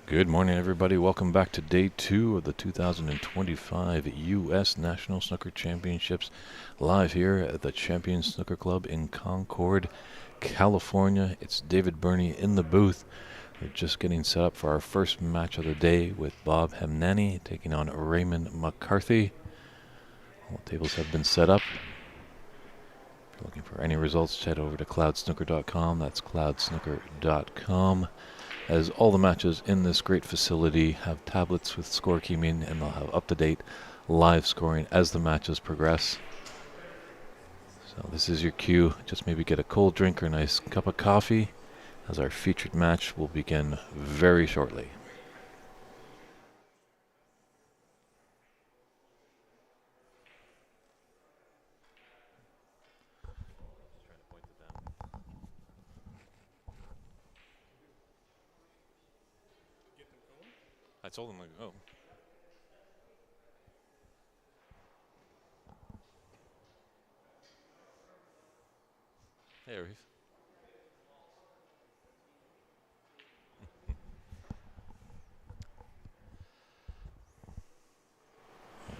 Good morning, everybody. Welcome back to day 2 of the 2025 U.S. National Snooker Championships, live here at the Champions Snooker Club in Concord, California. It's David Burney in the booth. We're just getting set up for our first match of the day with Bob Hamnani taking on Raymond McCarthy. All tables have been set up. If you're looking for any results, head over to cloudsnooker.com. That's cloudsnooker.com. As all the matches in this great facility have tablets with score keeping, and they'll have up-to-date live scoring as the matches progress. So this is your cue. Just maybe get a cold drink or a nice cup of coffee, as our featured match will begin very shortly. I told him, like, oh. Hey, Arif.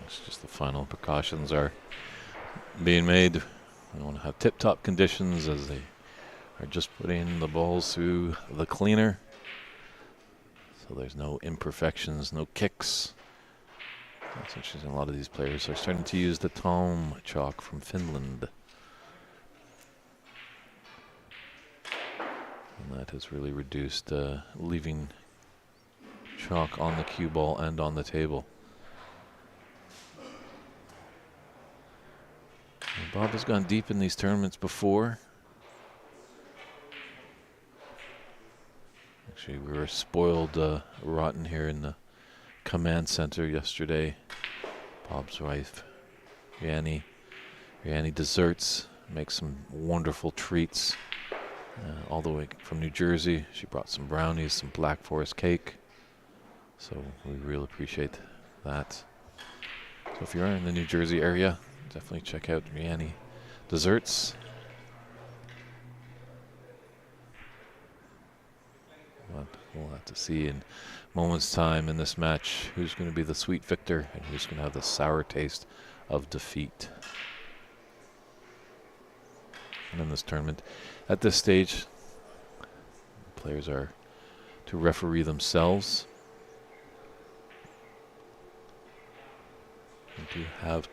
It's just the final precautions are being made. We want to have tip-top conditions as they are just putting the balls through the cleaner. So there's no imperfections, no kicks. That's interesting. A lot of these players are starting to use the Tom chalk from Finland. And that has really reduced leaving chalk on the cue ball and on the table. And Bob has gone deep in these tournaments before. Actually, we were spoiled rotten here in the command center yesterday. Bob's wife, Rihanni Desserts, makes some wonderful treats all the way from New Jersey. She brought some brownies, some Black Forest cake. So we really appreciate that. So if you're in the New Jersey area, definitely check out Rihanni Desserts. But we'll have to see in moments' time in this match who's going to be the sweet victor and who's going to have the sour taste of defeat. And in this tournament, at this stage, players are to referee themselves. We do have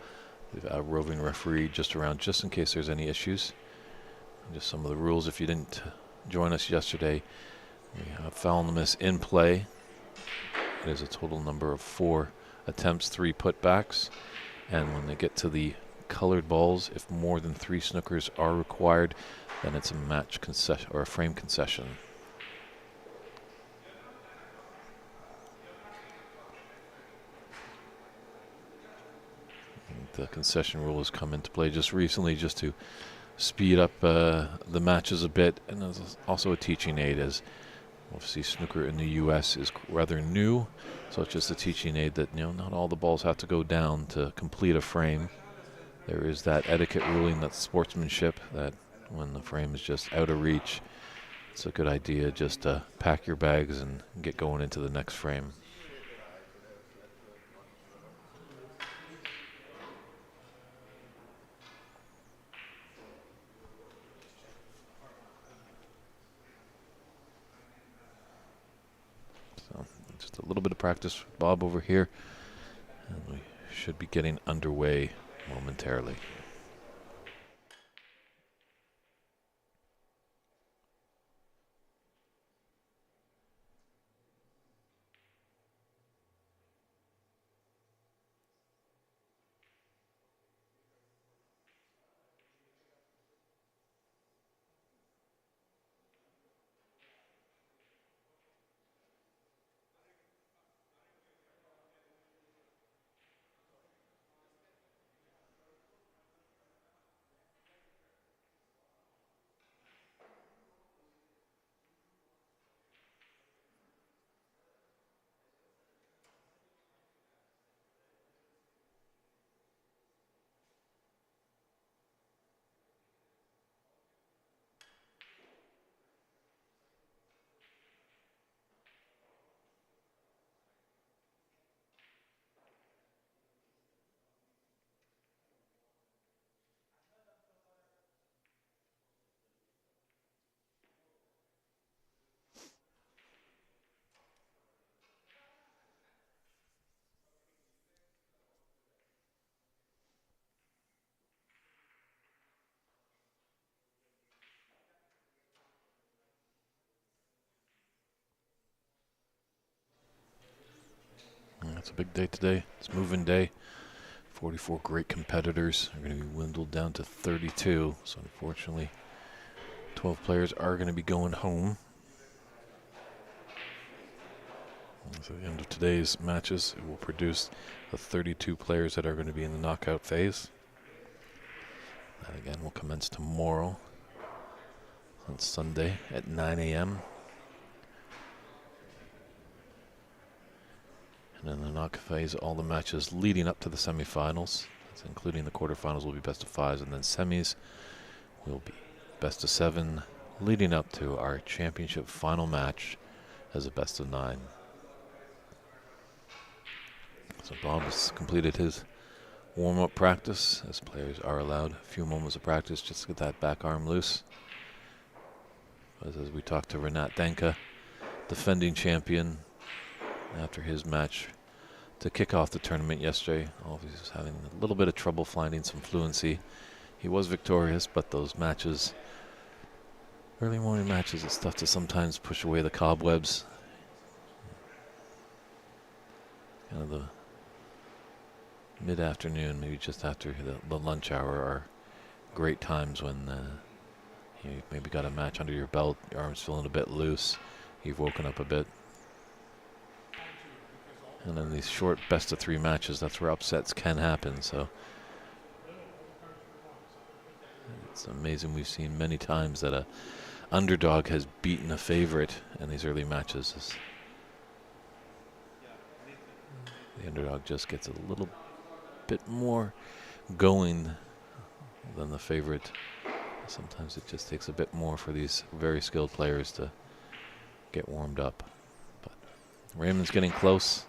a roving referee just around, just in case there's any issues. And just some of the rules. If you didn't join us yesterday, we have foul miss in play. It is a total number of 4 attempts, 3 putbacks. And when they get to the colored balls, if more than 3 snookers are required, then it's a match concession or a frame concession. The concession rule has come into play just recently, just to speed up the matches a bit, and it's also a teaching aid, as obviously snooker in the U.S. is rather new, so it's just a teaching aid that not all the balls have to go down to complete a frame. There is that etiquette ruling, that sportsmanship, that when the frame is just out of reach, it's a good idea just to pack your bags and get going into the next frame. Just a little bit of practice with Bob over here, and we should be getting underway momentarily. That's a big day today. It's moving day. 44 great competitors are going to be dwindled down to 32. So unfortunately, 12 players are going to be going home. At the end of today's matches, it will produce the 32 players that are going to be in the knockout phase. That again will commence tomorrow on Sunday at 9 a.m. And in the knockout phase, all the matches leading up to the semifinals, including the quarterfinals, will be best of fives, and then semis will be best of seven, leading up to our championship final match as a best of nine. So Bob has completed his warm-up practice, as players are allowed a few moments of practice just to get that back arm loose. As we talked to Renat Danka, defending champion, after his match to kick off the tournament yesterday. He was having a little bit of trouble finding some fluency. He was victorious, but those matches, early morning matches, it's tough to sometimes push away the cobwebs. Kind of the mid-afternoon, maybe just after the lunch hour, are great times when you maybe got a match under your belt, your arm's feeling a bit loose, you've woken up a bit. And then these short best-of-3 matches, that's where upsets can happen. So it's amazing. We've seen many times that a underdog has beaten a favorite in these early matches. The underdog just gets a little bit more going than the favorite. Sometimes it just takes a bit more for these very skilled players to get warmed up. But Raymond's getting close.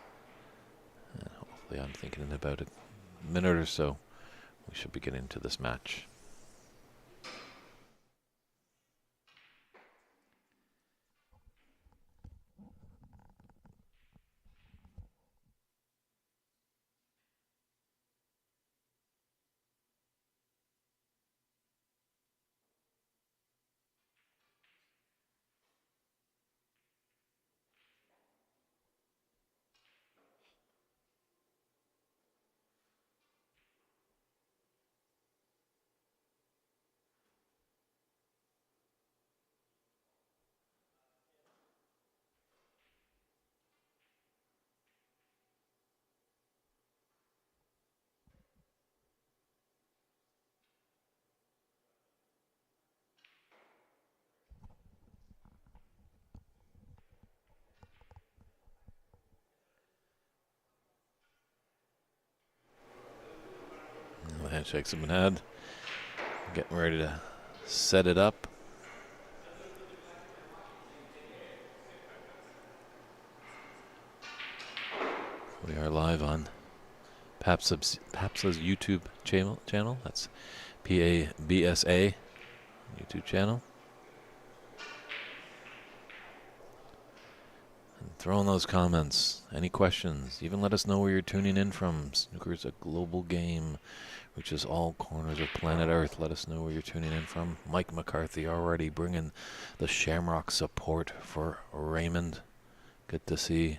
And hopefully, I'm thinking in about a minute or so, we should be getting into this match. The handshakes have been had. Getting ready to set it up. We are live on PAPSA's YouTube channel. That's PABSA YouTube channel. And throw in those comments. Any questions? Even let us know where you're tuning in from. Snooker is a global game, which is all corners of planet Earth. Let us know where you're tuning in from. Mike McCarthy already bringing the Shamrock support for Raymond. Good to see.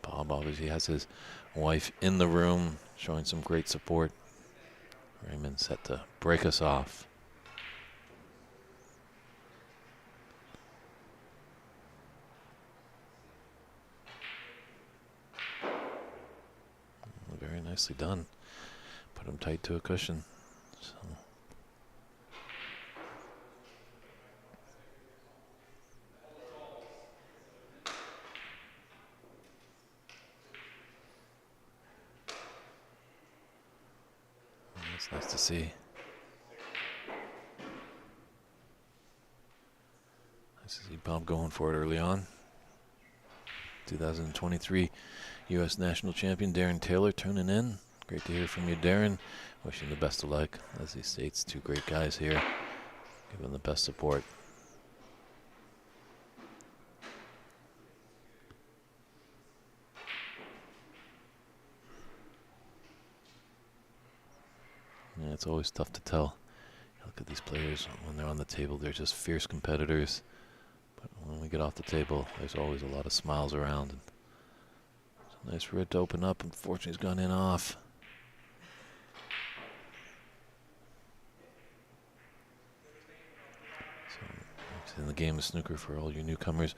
Bob obviously has his wife in the room, showing some great support. Raymond set to break us off. Very nicely done. Put him tight to a cushion. So. It's nice to see. Nice to see Bob going for it early on. 2023 U.S. National Champion Darren Taylor tuning in. Great to hear from you, Darren. Wishing the best of luck. As he states, two great guys here. Give them the best support. Yeah, it's always tough to tell. Look at these players when they're on the table. They're just fierce competitors. But when we get off the table, there's always a lot of smiles around. And Nice red to open up. Unfortunately, he's gone in off. So, in the game of snooker for all you newcomers,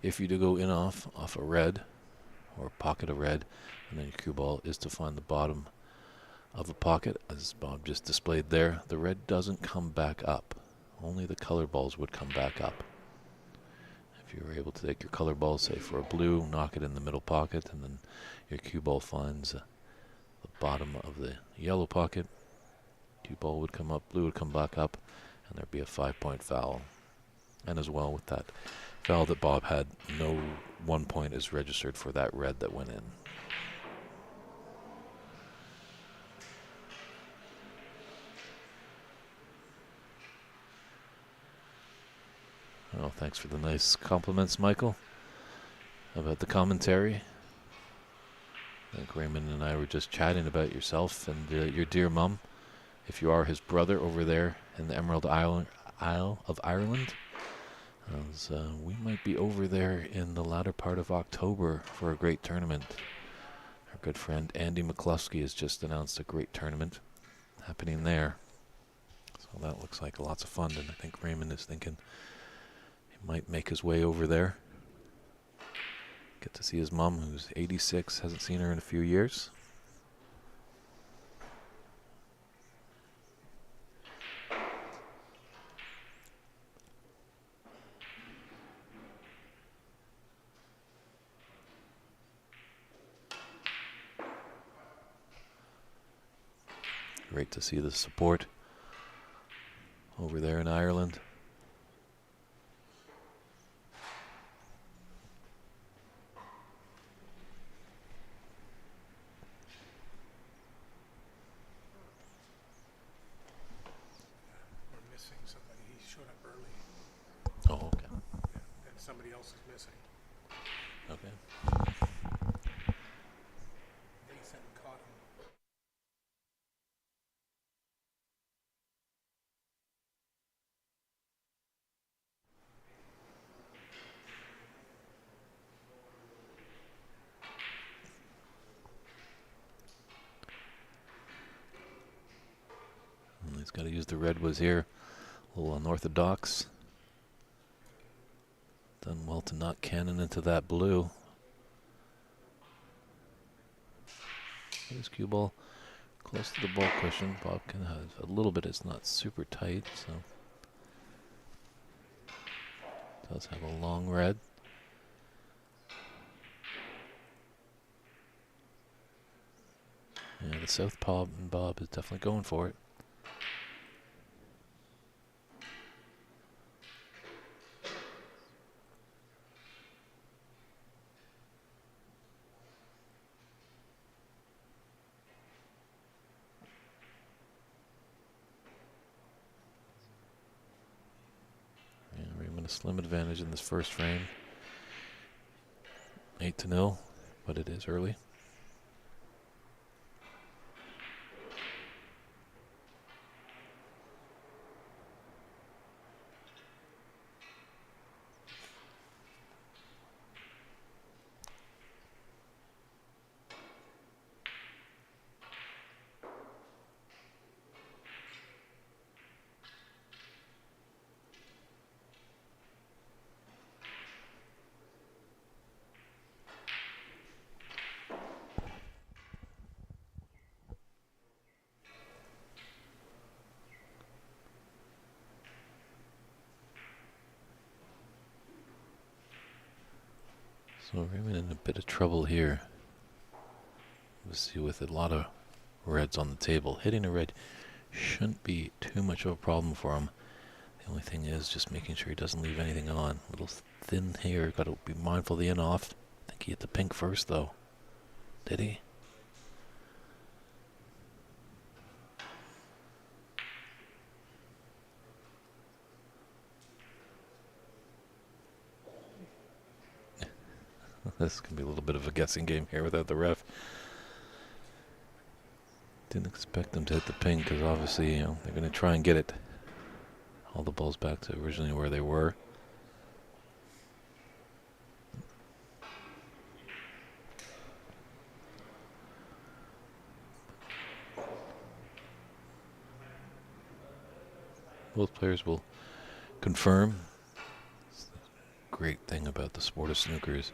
if you do go in off a red, or pocket of red, and then your cue ball is to find the bottom of a pocket, as Bob just displayed there, the red doesn't come back up. Only the color balls would come back up. If you were able to take your color ball, say for a blue, knock it in the middle pocket, and then your cue ball finds the bottom of the yellow pocket, cue ball would come up, blue would come back up, and there'd be a 5-point foul. And as well with that foul that Bob had, no 1 point is registered for that red that went in. Oh, thanks for the nice compliments, Michael, about the commentary. I think Raymond and I were just chatting about yourself and your dear mum. If you are his brother over there in the Emerald Isle of Ireland, as, we might be over there in the latter part of October for a great tournament. Our good friend Andy McCluskey has just announced a great tournament happening there. So that looks like lots of fun, and I think Raymond is thinking he might make his way over there. Get to see his mom, who's 86, hasn't seen her in a few years. Great to see the support over there in Ireland. We're missing somebody. He showed up early. Oh, okay. Yeah, and somebody else is missing. Okay. Nathan caught him. And he's got to use the red was here. A little unorthodox. Done well to not cannon into that blue. His cue ball close to the ball cushion. Bob can have a little bit, it's not super tight, so does have a long red. Yeah, the southpaw and Bob is definitely going for it. A slim advantage in this first frame. 8-0, but it is early. So Raymond in a bit of trouble here. We'll see, with a lot of reds on the table. Hitting a red shouldn't be too much of a problem for him. The only thing is just making sure he doesn't leave anything on. A little thin here. Got to be mindful of the in-off. I think he hit the pink first, though. Did he? This can be a little bit of a guessing game here without the ref. Didn't expect them to hit the pink because obviously, you know, they're going to try and get it. All the balls back to originally where they were. Both players will confirm. Great thing about the sport of snooker is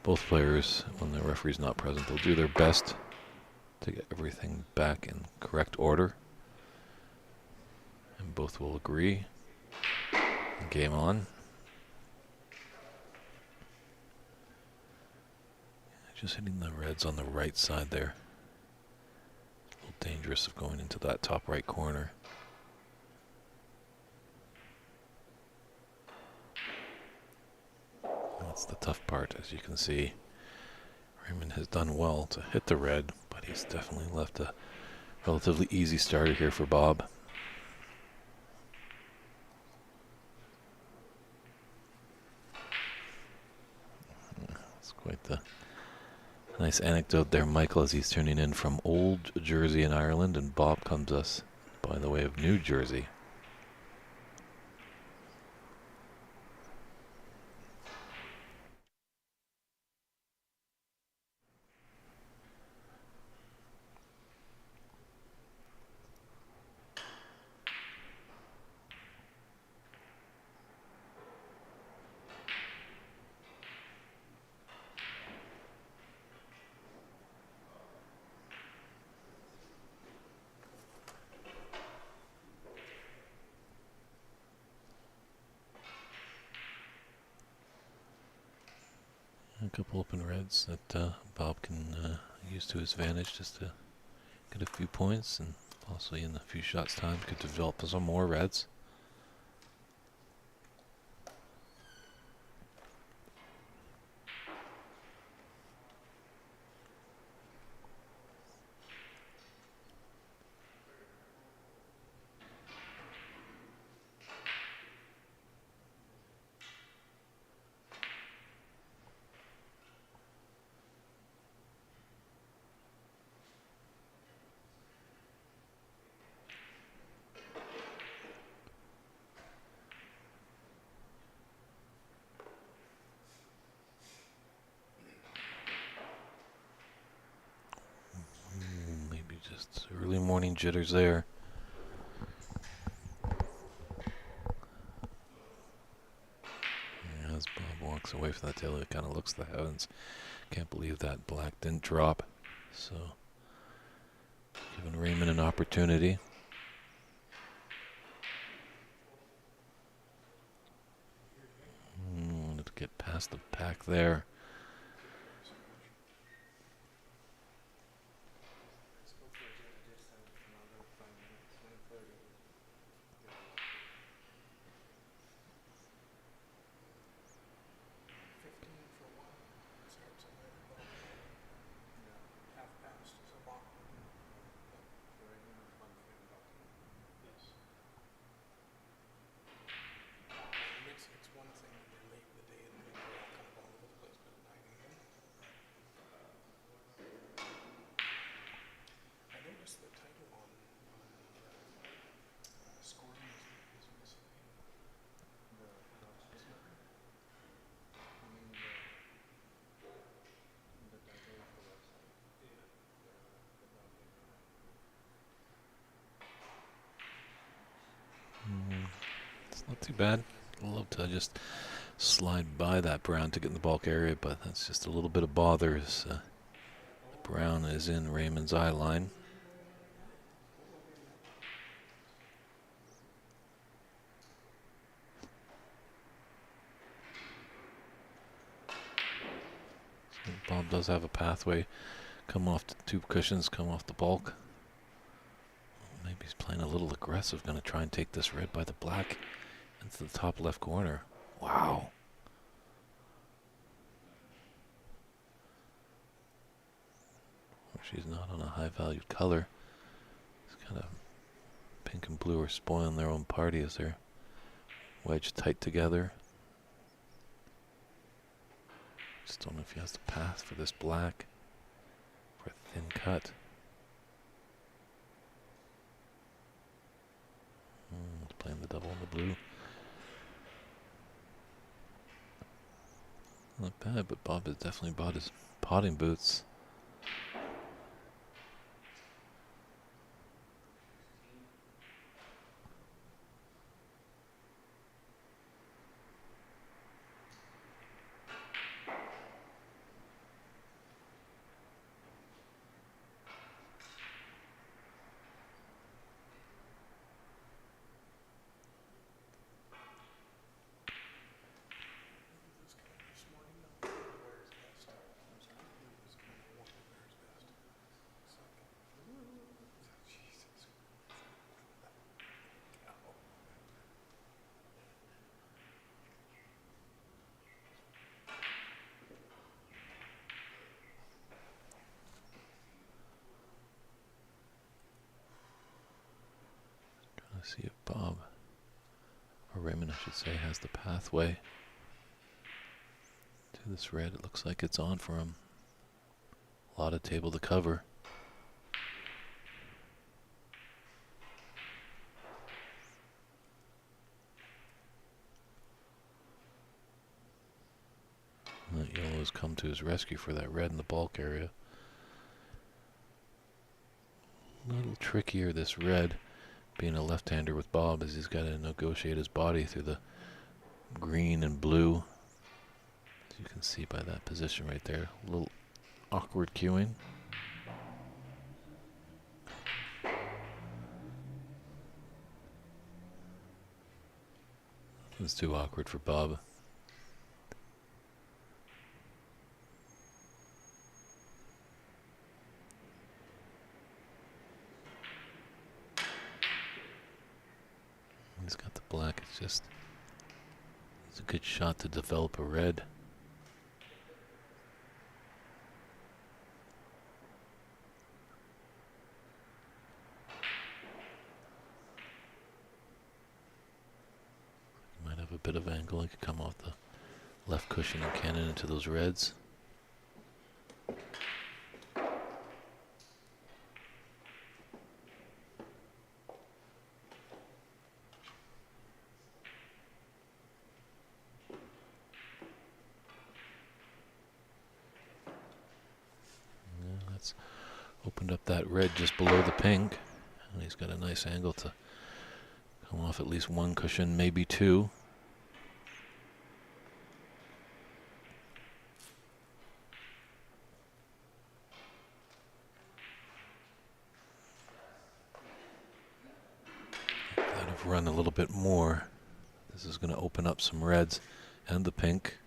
both players, when the referee's not present, they'll do their best to get everything back in correct order. And both will agree. Game on. Just hitting the reds on the right side there. A little dangerous of going into that top right corner. That's the tough part, as you can see. Raymond has done well to hit the red, but he's definitely left a relatively easy starter here for Bob. It's quite the nice anecdote there, Michael, as he's tuning in from Old Jersey in Ireland, and Bob comes to us by the way of New Jersey. A couple open reds that Bob can use to his advantage just to get a few points, and possibly in a few shots time could develop some more reds. Maybe just early morning jitters there. As Bob walks away from that table, it kind of looks to the heavens. Can't believe that black didn't drop. So, giving Raymond an opportunity. Wanted to get past the pack there. It's not too bad. I'd love to just slide by that brown to get in the bulk area, but that's just a little bit of bother as the brown is in Raymond's eye line. So Bob does have a pathway. Come off the two cushions, come off the bulk. Maybe he's playing a little aggressive, going to try and take this red by the black into the top left corner. Wow. She's not on a high valued color. It's kind of pink and blue are spoiling their own party as they're wedged tight together. Just don't know if he has the path for this black for a thin cut. Playing the double on the blue. Not bad, but Bob has definitely bought his potting boots. See if Bob, or Raymond I should say, has the pathway to this red. It looks like it's on for him. A lot of table to cover. That yellow has come to his rescue for that red in the bulk area. A little trickier, this red, being a left-hander with Bob, as he's got to negotiate his body through the green and blue. As you can see by that position right there. A little awkward cueing. It's too awkward for Bob. He's got the black. It's a good shot to develop a red. Might have a bit of angle. He could come off the left cushion and cannon into those reds. Opened up that red just below the pink, and he's got a nice angle to come off at least one cushion, maybe two. Let it run a little bit more. This is going to open up some reds and the pink.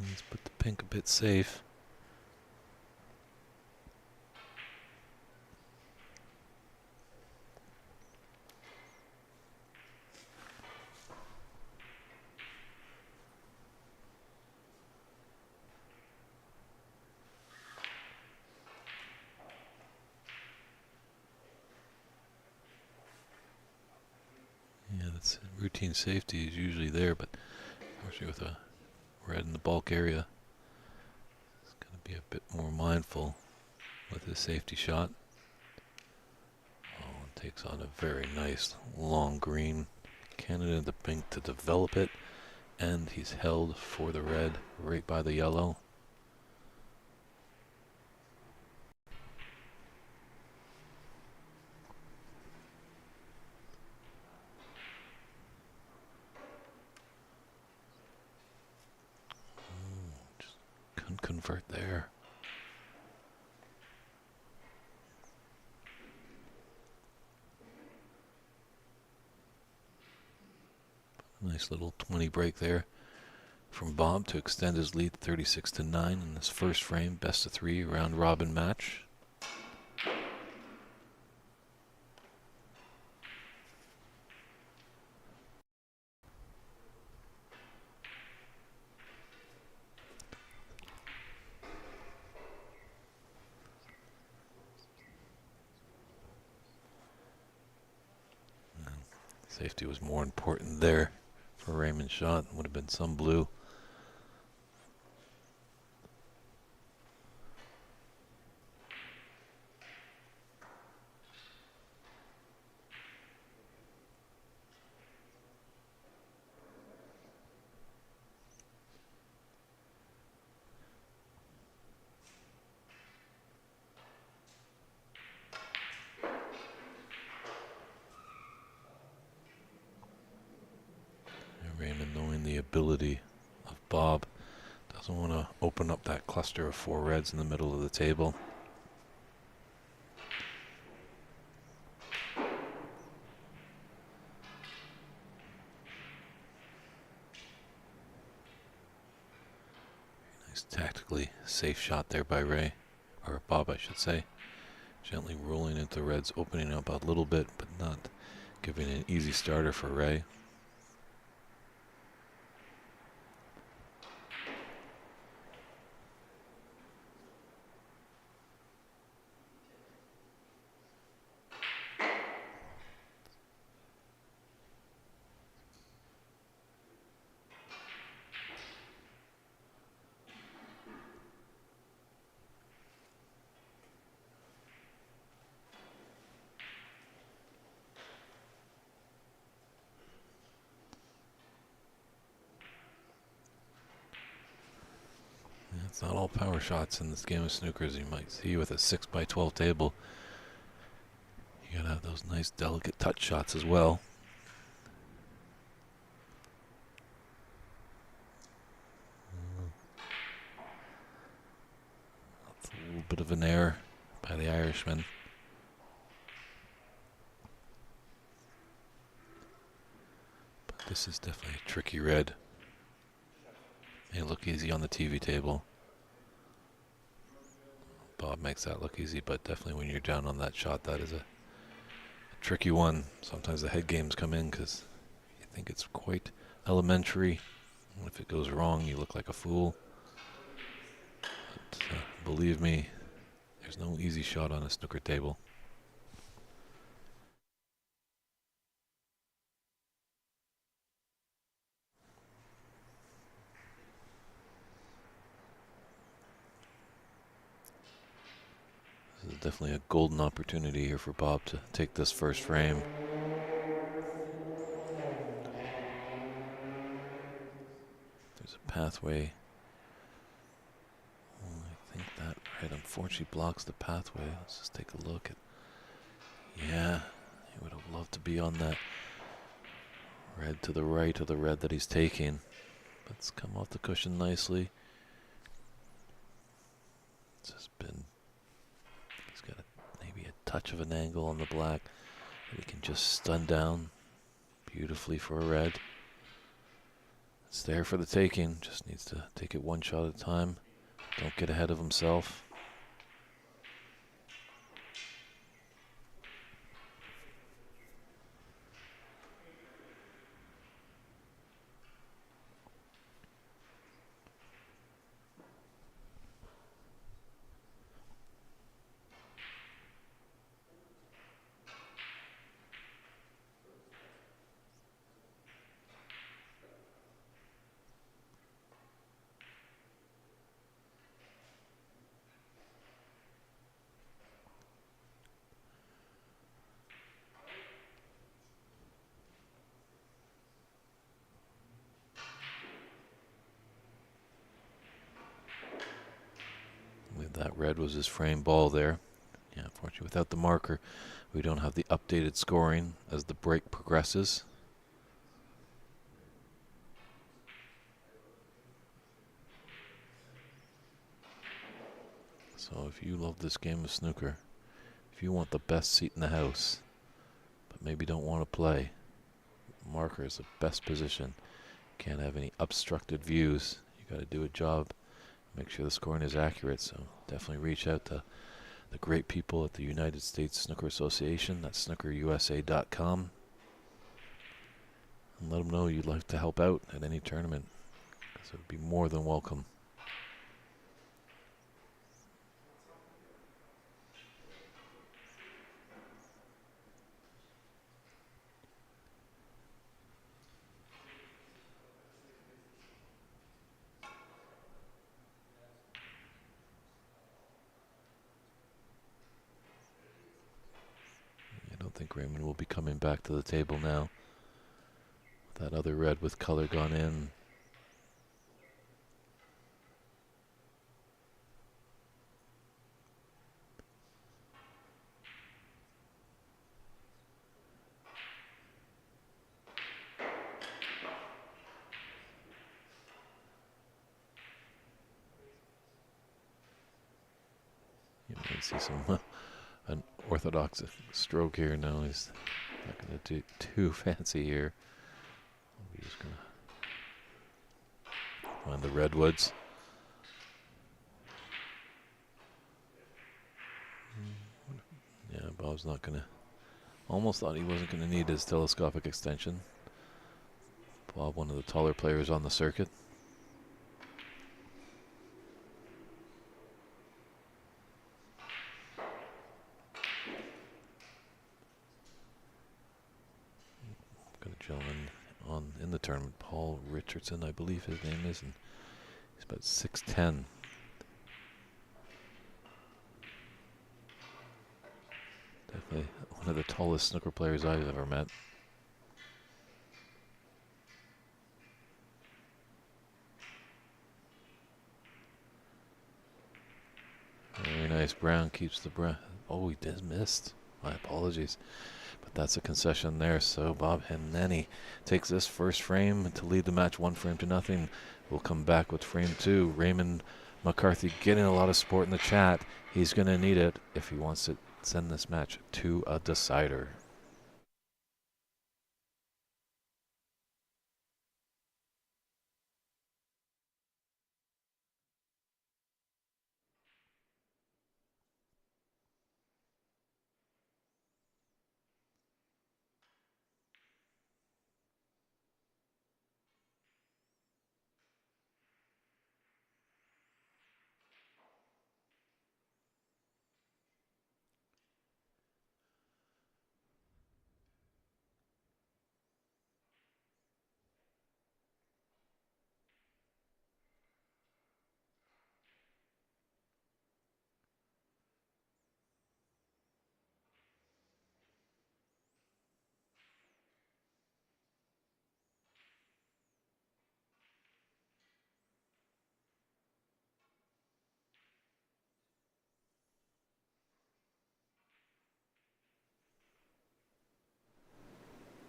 Let's put the pink a bit safe. Yeah, that's routine safety is usually there, but especially with a red in the bulk area, it's going to be a bit more mindful with his safety shot. Oh, and takes on a very nice long green, cannon into the pink to develop it, and he's held for the red right by the yellow. Just couldn't convert there. Nice little 20 break there from Bob to extend his lead 36-9 in this first frame, best of 3 round robin match. Safety was more important there for Raymond's shot. Would have been some blue. Raymond, knowing the ability of Bob, doesn't want to open up that cluster of 4 reds in the middle of the table. Nice tactically safe shot there by Ray, or Bob I should say. Gently rolling into reds, opening up a little bit, but not giving an easy starter for Ray. It's not all power shots in this game of snooker, as you might see with a 6x12 table. You gotta have those nice delicate touch shots as well. That's a little bit of an error by the Irishman. But this is definitely a tricky red. May look easy on the TV table. Bob makes that look easy, but definitely when you're down on that shot, that is a tricky one. Sometimes the head games come in because you think it's quite elementary. And if it goes wrong, you look like a fool. But believe me, there's no easy shot on a snooker table. This is definitely a golden opportunity here for Bob to take this first frame. There's a pathway. I think that red unfortunately blocks the pathway. Let's just take a look at. Yeah, he would have loved to be on that red to the right of the red that he's taking. But it's come off the cushion nicely. It's just been. He's got maybe a touch of an angle on the black that he can just stun down beautifully for a red. It's there for the taking. Just needs to take it one shot at a time. Don't get ahead of himself. That red was his frame ball there. Yeah, unfortunately, without the marker, we don't have the updated scoring as the break progresses. So if you love this game of snooker, if you want the best seat in the house, but maybe don't want to play, marker is the best position. Can't have any obstructed views. You got to do a job, make sure the scoring is accurate. So definitely reach out to the great people at the United States Snooker Association. That's snookerusa.com. And let them know you'd like to help out at any tournament, because it would be more than welcome. I don't think Raymond will be coming back to the table now. That other red with color gone in. You might see some an orthodox stroke here. No, he's not going to do too fancy here. We're just going to find the redwoods. Bob's not gonna. Almost thought he wasn't gonna need his telescopic extension. Bob, one of the taller players on the circuit. Got a gentleman in the tournament, Paul Richardson, I believe his name is, and he's about 6'10". Definitely one of the tallest snooker players I've ever met. Very nice. Brown keeps the breath. Oh, he did missed. My apologies. But that's a concession there. So Bob Hennany takes this first frame to lead the match 1-0. We'll come back with frame 2. Raymond McCarthy getting a lot of support in the chat. He's going to need it if he wants to send this match to a decider.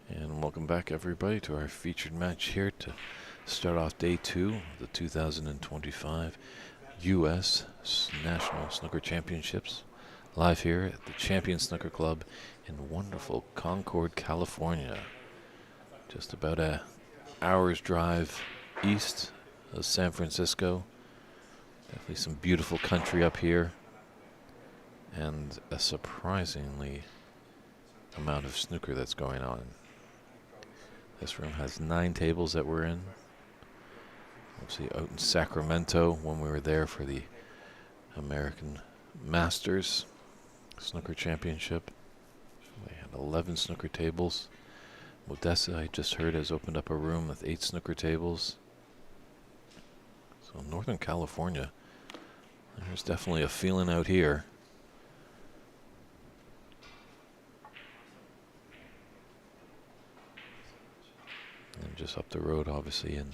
And welcome back, everybody, to our featured match here to start off day 2 of the 2025 U.S. National Snooker Championships, live here at the Champion Snooker Club in wonderful Concord, California. Just about an hour's drive east of San Francisco. Definitely some beautiful country up here, and a surprisingly amount of snooker that's going on. This room has 9 tables that we're in. Obviously out in Sacramento when we were there for the American Masters Snooker Championship. They had 11 snooker tables. Odessa, I just heard, has opened up a room with 8 snooker tables. So Northern California, there's definitely a feeling out here. And just up the road, obviously, in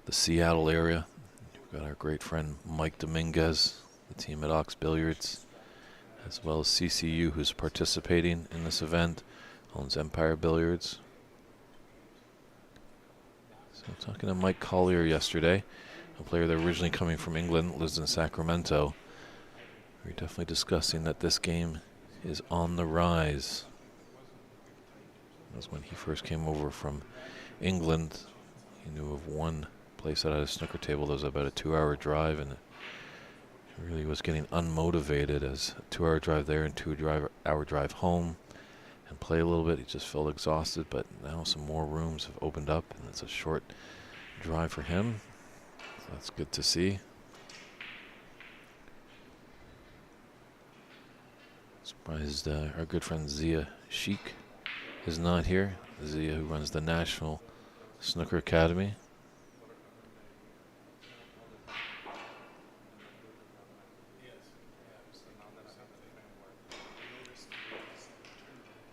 the Seattle area, we've got our great friend Mike Dominguez, the team at Ox Billiards, as well as CCU, who's participating in this event, owns Empire Billiards. So talking to Mike Collier yesterday, a player that originally coming from England, lives in Sacramento. We're definitely discussing that this game is on the rise. That was when he first came over from England. He knew of one place that had a snooker table that was about a 2-hour drive, and it really was getting unmotivated as a 2-hour drive there and 2-hour drive home and play a little bit. He just felt exhausted, but now some more rooms have opened up and it's a short drive for him. So that's good to see. Surprised our good friend Zia Sheik is not here. Zia, who runs the National Snooker Academy.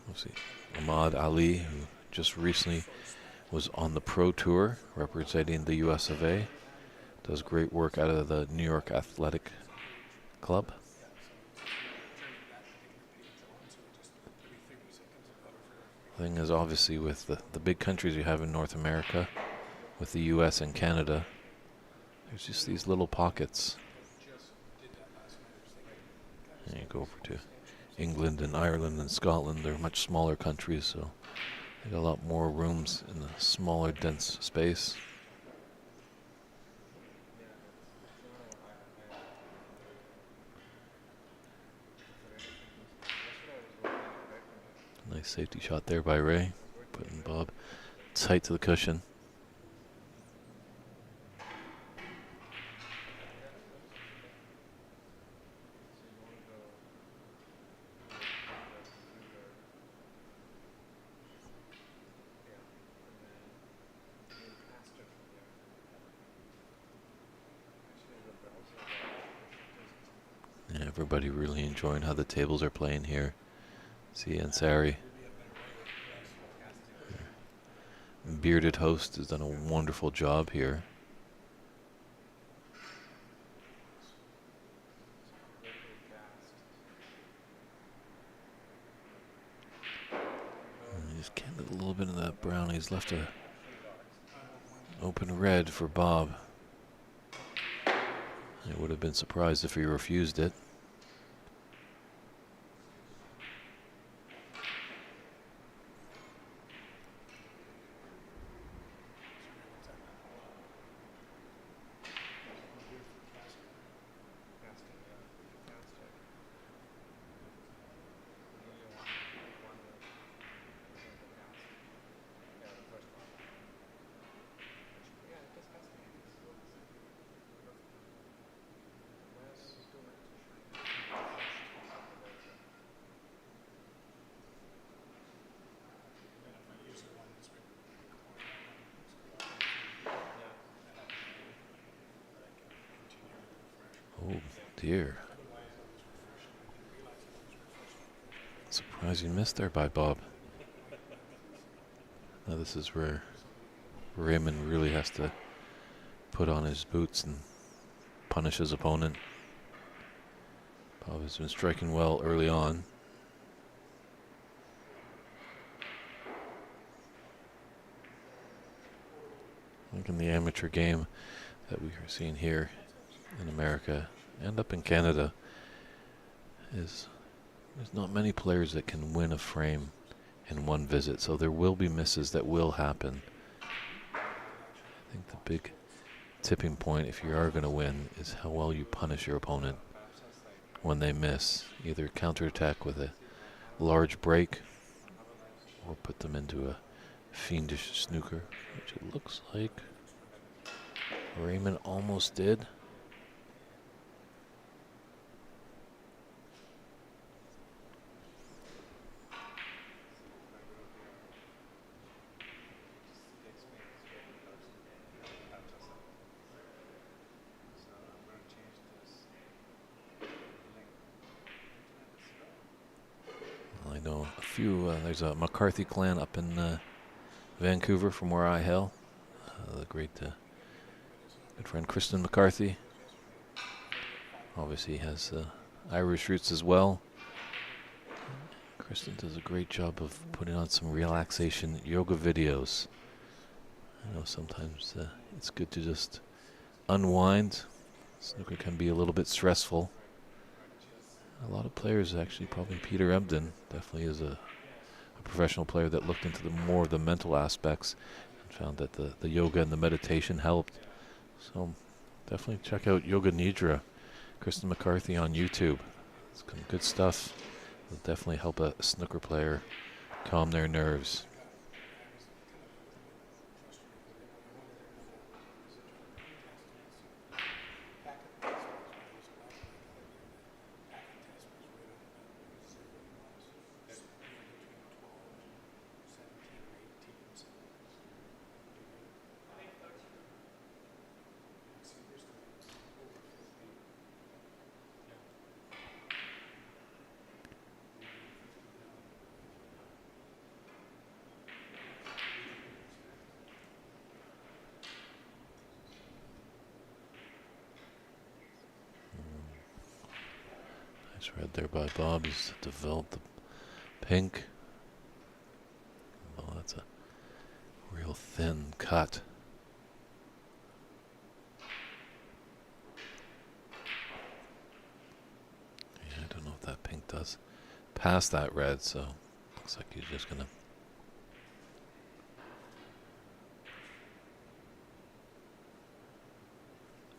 Let's see, Ahmad Ali, who just recently was on the Pro Tour representing the US of A. Does great work out of the New York Athletic Club. Thing is, obviously, with the big countries you have in North America, with the US and Canada, there's just these little pockets. And you go over to England and Ireland and Scotland, they're much smaller countries, so they got a lot more rooms in a smaller, dense space. Nice safety shot there by Ray, putting Bob tight to the cushion. Yeah, everybody really enjoying how the tables are playing here. See Ansari. Bearded host has done a wonderful job here. He's getting a little bit of that brown. He's left a open red for Bob. I would have been surprised if he refused it. Oh dear. Surprising miss there by Bob. Now this is where Raymond really has to put on his boots and punish his opponent. Bob has been striking well early on. I think in the amateur game that we are seeing here in America and up in Canada is there's not many players that can win a frame in one visit, so there will be misses that will happen. I think the big tipping point, if you are going to win, is how well you punish your opponent when they miss. Either counterattack with a large break or put them into a fiendish snooker, which it looks like Raymond almost did. I know a few, there's a McCarthy clan up in Vancouver from where I hail. The great good friend Kristen McCarthy. Obviously has Irish roots as well. Kristen does a great job of putting on some relaxation yoga videos. I know sometimes it's good to just unwind. Snooker can be a little bit stressful. A lot of players actually, probably Peter Ebden definitely is a professional player that looked into more of the mental aspects and found that the yoga and the meditation helped. So definitely check out Yoga Nidra, Kristen McCarthy on YouTube. It's some good stuff. It'll definitely help a snooker player calm their nerves. Nice red there by Bob. He's developed the pink. Oh, that's a real thin cut. Yeah, I don't know if that pink does pass that red, so looks like he's just gonna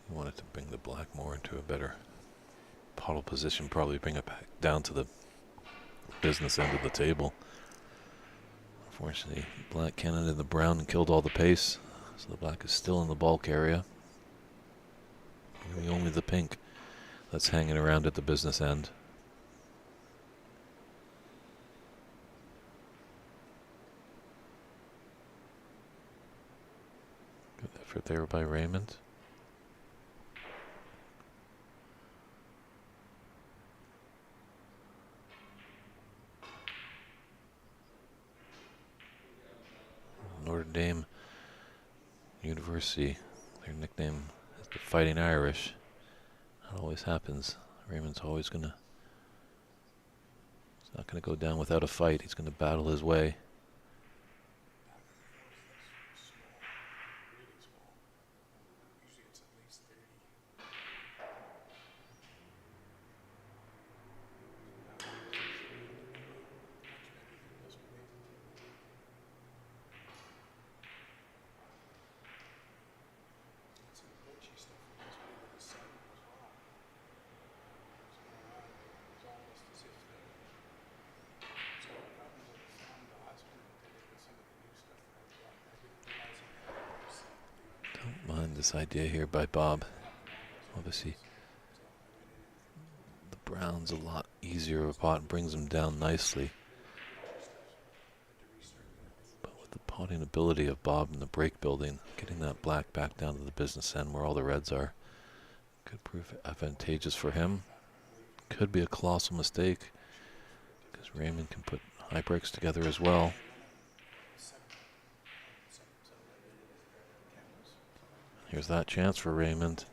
he wanted to bring the black more into a better pottle position, probably bring it back down to the business end of the table. Unfortunately, black cannon in the brown killed all the pace, so the black is still in the bulk area. Really only the pink that's hanging around at the business end. Good effort there by Raymond. Notre Dame University, their nickname is the Fighting Irish. That always happens. Raymond's always he's not gonna go down without a fight. He's gonna battle his way. Don't mind this idea here by Bob. Obviously, the brown's a lot easier of a pot and brings him down nicely. But with the potting ability of Bob in the break building, getting that black back down to the business end where all the reds are could prove advantageous for him. Could be a colossal mistake because Raymond can put high breaks together as well. Here's that chance for Raymond.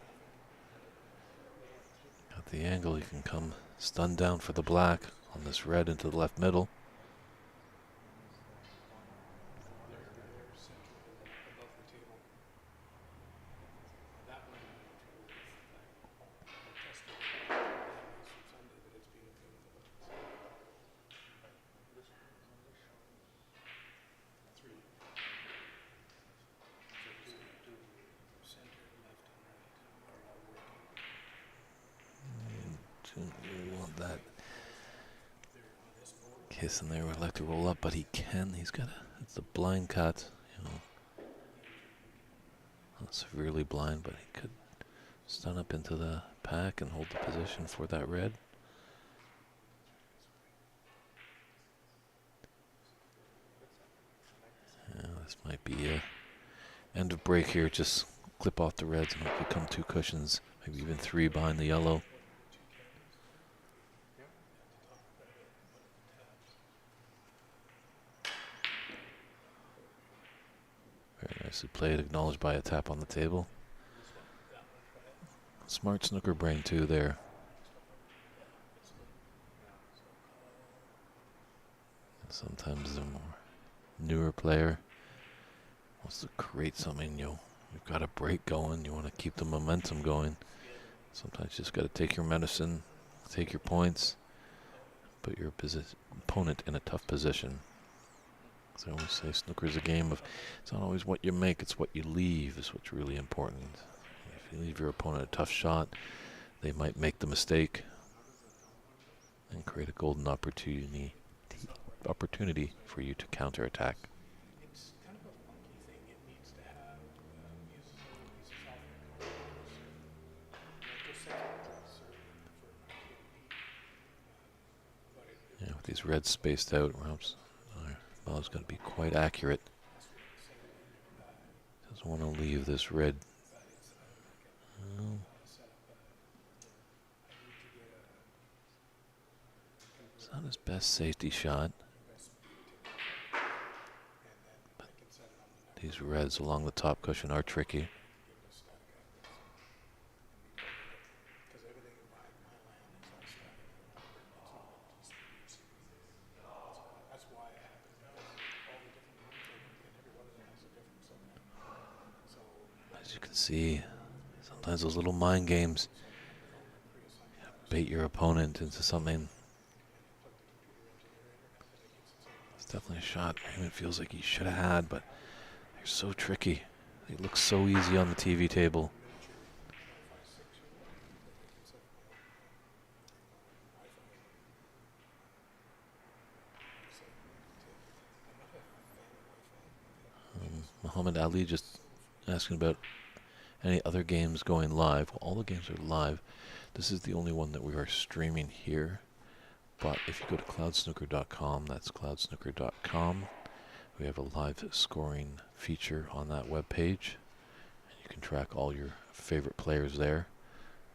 Got the angle, he can come stun down for the black on this red into the left middle. Want that kiss in there. Would like to roll up, but he can. He's got it's a blind cut, you know. Not severely blind, but he could stun up into the pack and hold the position for that red. Yeah, this might be a end of break here. Just clip off the reds and hopefully come two cushions, maybe even three behind the yellow. Very nicely played, acknowledged by a tap on the table. Smart snooker brain too there. Sometimes the more newer player wants to create something, you've got a break going, you want to keep the momentum going. Sometimes you just got to take your medicine, take your points, put your opponent in a tough position. As I always say, snooker is a game of, it's not always what you make, it's what you leave is what's really important. If you leave your opponent a tough shot, they might make the mistake and create a golden opportunity for you to counterattack. It's kind of a funky thing. It needs to have uses all the pieces off the corners. Yeah, with these reds spaced out, ball's going to be quite accurate. Doesn't want to leave this red. It's not his best safety shot. But these reds along the top cushion are tricky. As you can see, sometimes those little mind games bait your opponent into something. It's definitely a shot Raymond feels like he should have had, but they're so tricky. They look so easy on the TV table. Muhammad Ali just asking about any other games going live. Well, all the games are live. This is the only one that we are streaming here. But if you go to cloudsnooker.com, that's cloudsnooker.com, we have a live scoring feature on that web page. And you can track all your favorite players there,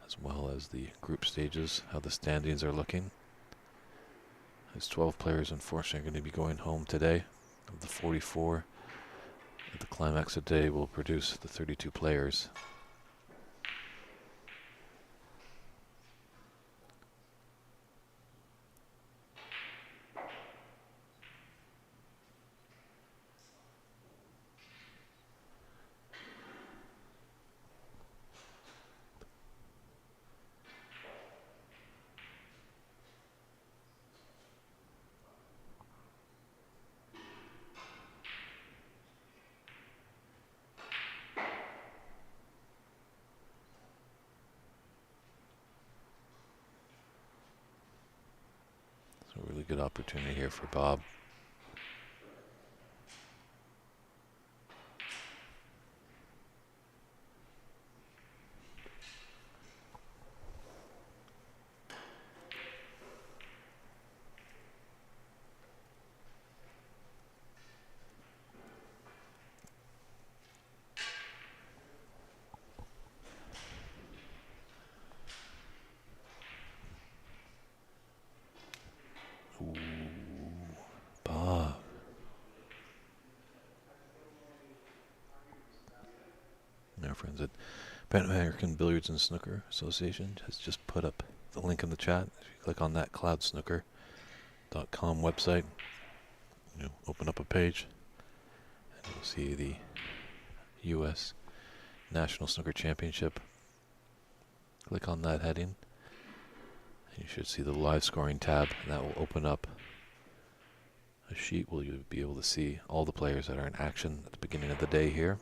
as well as the group stages, how the standings are looking. There's 12 players, unfortunately, are going to be going home today. Of the 44, the climax of today will produce the 32 players. A really good opportunity here for Bob. Ooh, Bob. And our friends at Pan American Billiards and Snooker Association has just put up the link in the chat. If you click on that cloudsnooker.com website, you open up a page, and you'll see the U.S. National Snooker Championship. Click on that heading, and you should see the live scoring tab, and that will open up a sheet where you'll be able to see all the players that are in action at the beginning of the day here.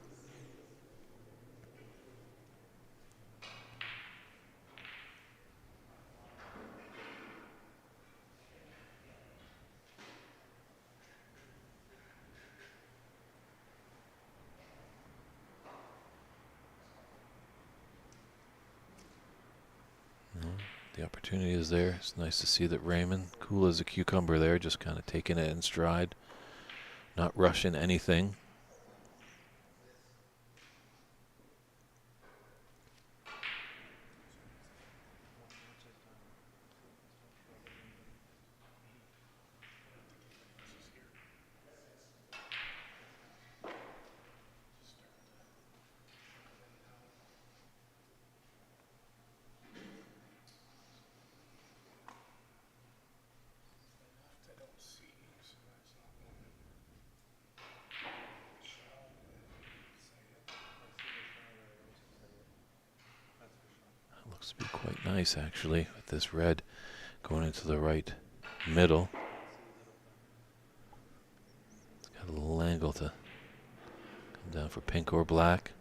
The opportunity is there. It's nice to see that Raymond, cool as a cucumber there, just kind of taking it in stride, not rushing anything. Looks to be quite nice, actually, with this red going into the right middle. It's got a little angle to come down for pink or black.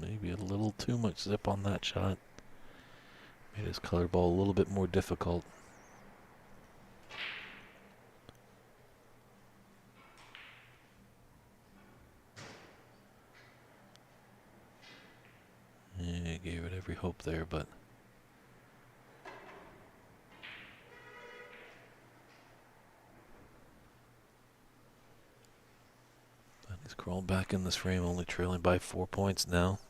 Maybe a little too much zip on that shot. Made his color ball a little bit more difficult. Yeah, gave it every hope there, but he's crawled back in this frame, only trailing by 4 points now.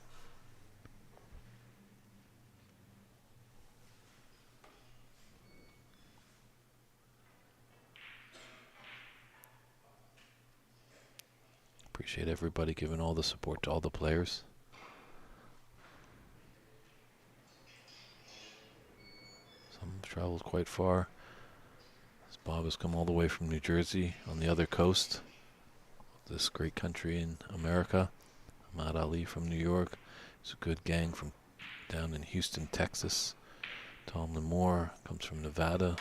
Appreciate everybody giving all the support to all the players. Some have traveled quite far. Bob has come all the way from New Jersey on the other coast of this great country in America. Ahmad Ali from New York. It's a good gang from down in Houston, Texas. Tom Lemore comes from Nevada.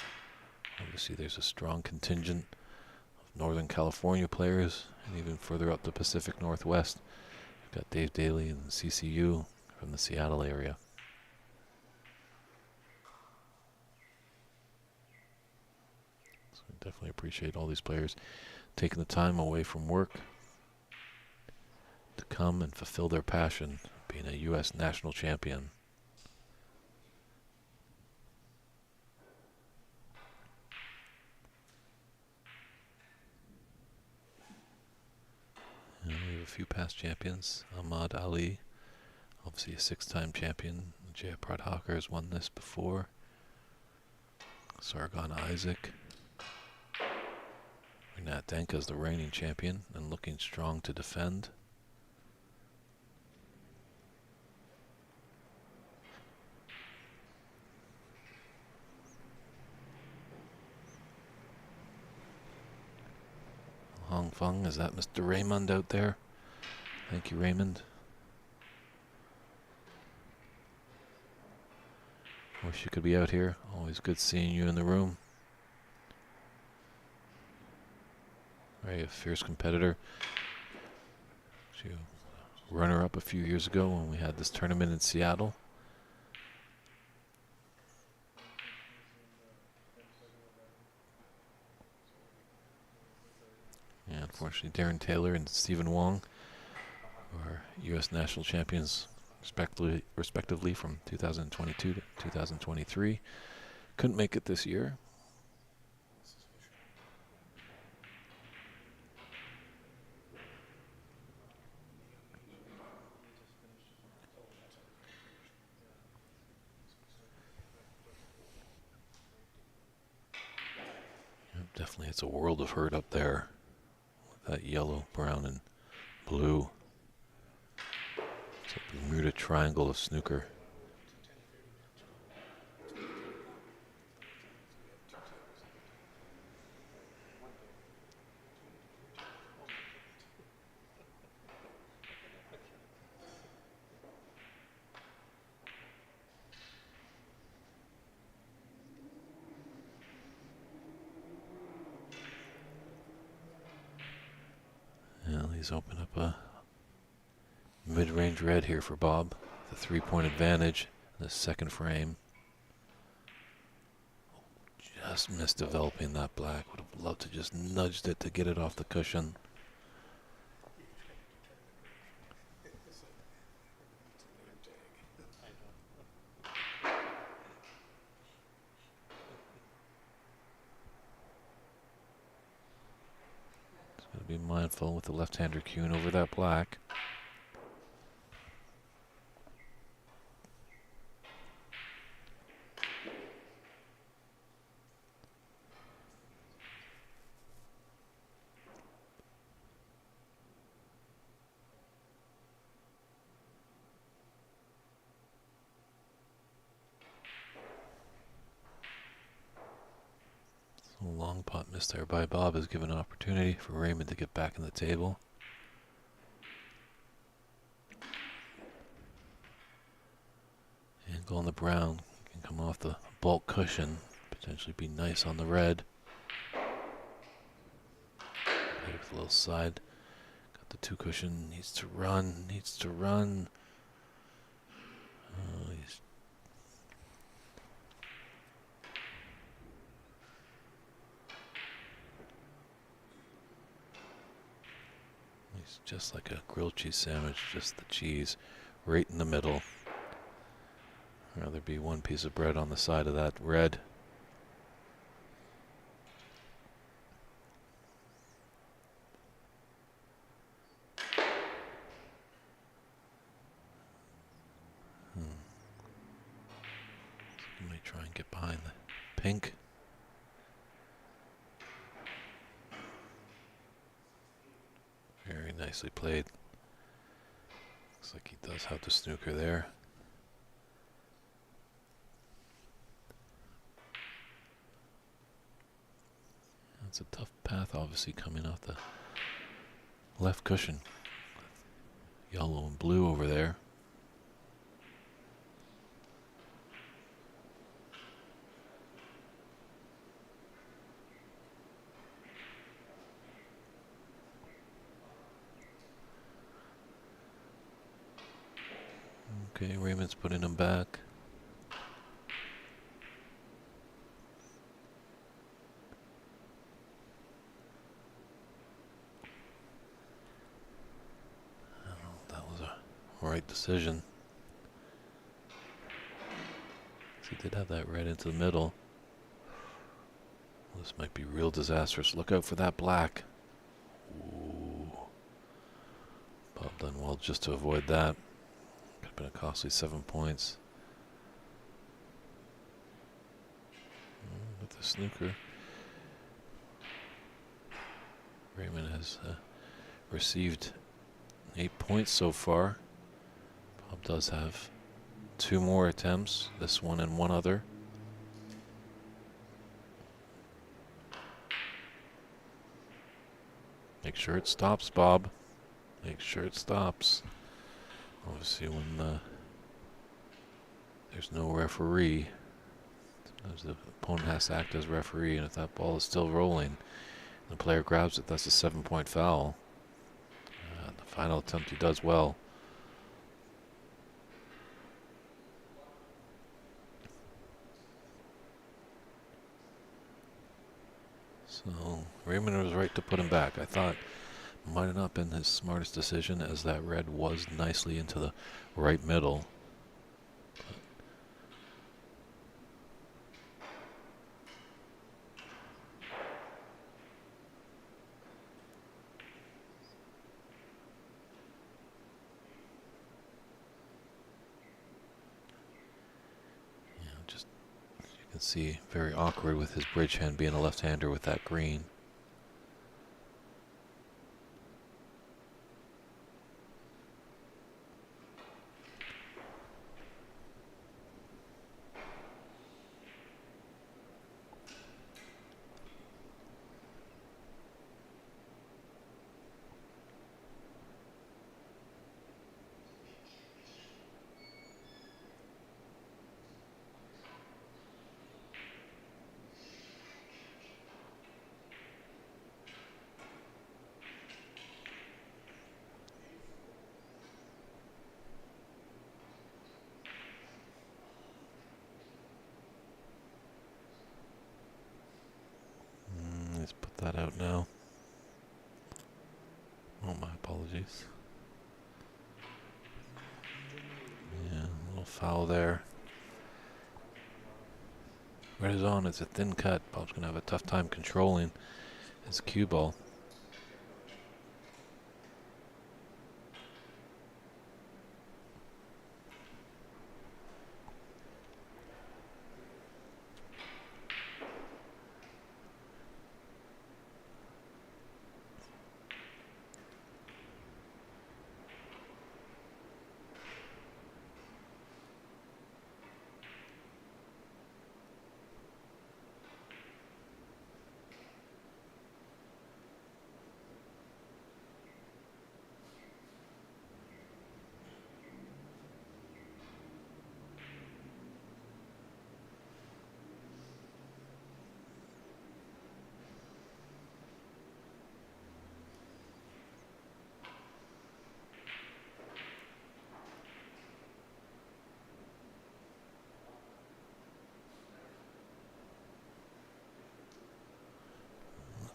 Obviously there's a strong contingent of Northern California players, and even further up the Pacific Northwest. We've got Dave Daly and CCU from the Seattle area. Definitely appreciate all these players taking the time away from work to come and fulfill their passion, being a U.S. national champion. And we have a few past champions. Ahmad Ali, obviously a 6-time champion. Jay Pradhakar has won this before. Sargon Isaac. Renat Denka is the reigning champion and looking strong to defend. Hong Feng, is that Mr. Raymond out there? Thank you, Raymond. Wish you could be out here. Always good seeing you in the room. Very a fierce competitor. She runner-up a few years ago when we had this tournament in Seattle. And unfortunately, Darren Taylor and Stephen Wong, who are U.S. national champions respectively from 2022 to 2023, couldn't make it this year. Definitely, it's a world of hurt up there with that yellow, brown, and blue. It's a Bermuda Triangle of snooker. Well, he's opened up a mid-range red here for Bob. The 3-point advantage in the second frame. Just missed developing that black. Would have loved to just nudged it to get it off the cushion. Be mindful with the left-hander cueing over that black. Long pot missed there by Bob has given an opportunity for Raymond to get back in the table. Angle on the brown can come off the bulk cushion, potentially be nice on the red. With a little side. Got the 2 cushion, needs to run, He's just like a grilled cheese sandwich, just the cheese right in the middle. I'd rather be one piece of bread on the side of that red. Let me try and get behind the pink. Very nicely played. Looks like he does have the snooker there. That's a tough path, obviously, coming off the left cushion. Yellow and blue over there. Okay, Raymond's putting him back. right decision. He did have that red into the middle. Well, this might be real disastrous. Look out for that black. Ooh. Bob done well just to avoid that. Could have been a costly 7 points. With the snooker, Raymond has received 8 points so far. Bob does have 2 more attempts, this one and one other. Make sure it stops, Bob. Make sure it stops. Obviously, when there's no referee, sometimes the opponent has to act as referee, and if that ball is still rolling, the player grabs it, that's a 7-point foul. The final attempt, he does well. So Raymond was right to put him back. I thought it might have not been his smartest decision, as that red was nicely into the right middle. Just, you can see, very awkward with his bridge hand being a left-hander with that green. Let's put that out now. Oh, my apologies. Yeah, a little foul there. Red is on. It's a thin cut. Bob's going to have a tough time controlling his cue ball.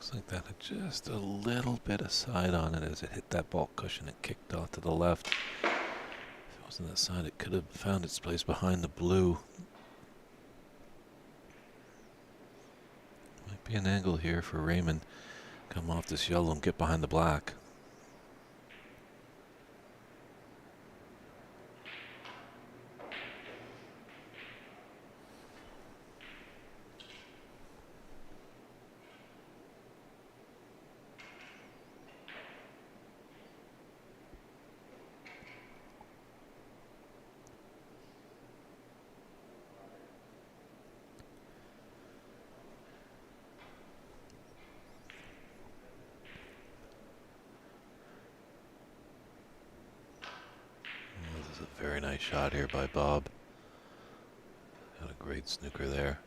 Looks like that had just a little bit of side on it as it hit that ball cushion. It kicked off to the left. If it wasn't that side, it could have found its place behind the blue. Might be an angle here for Raymond. Come off this yellow and get behind the black. This is a very nice shot here by Bob. Got a great snooker there.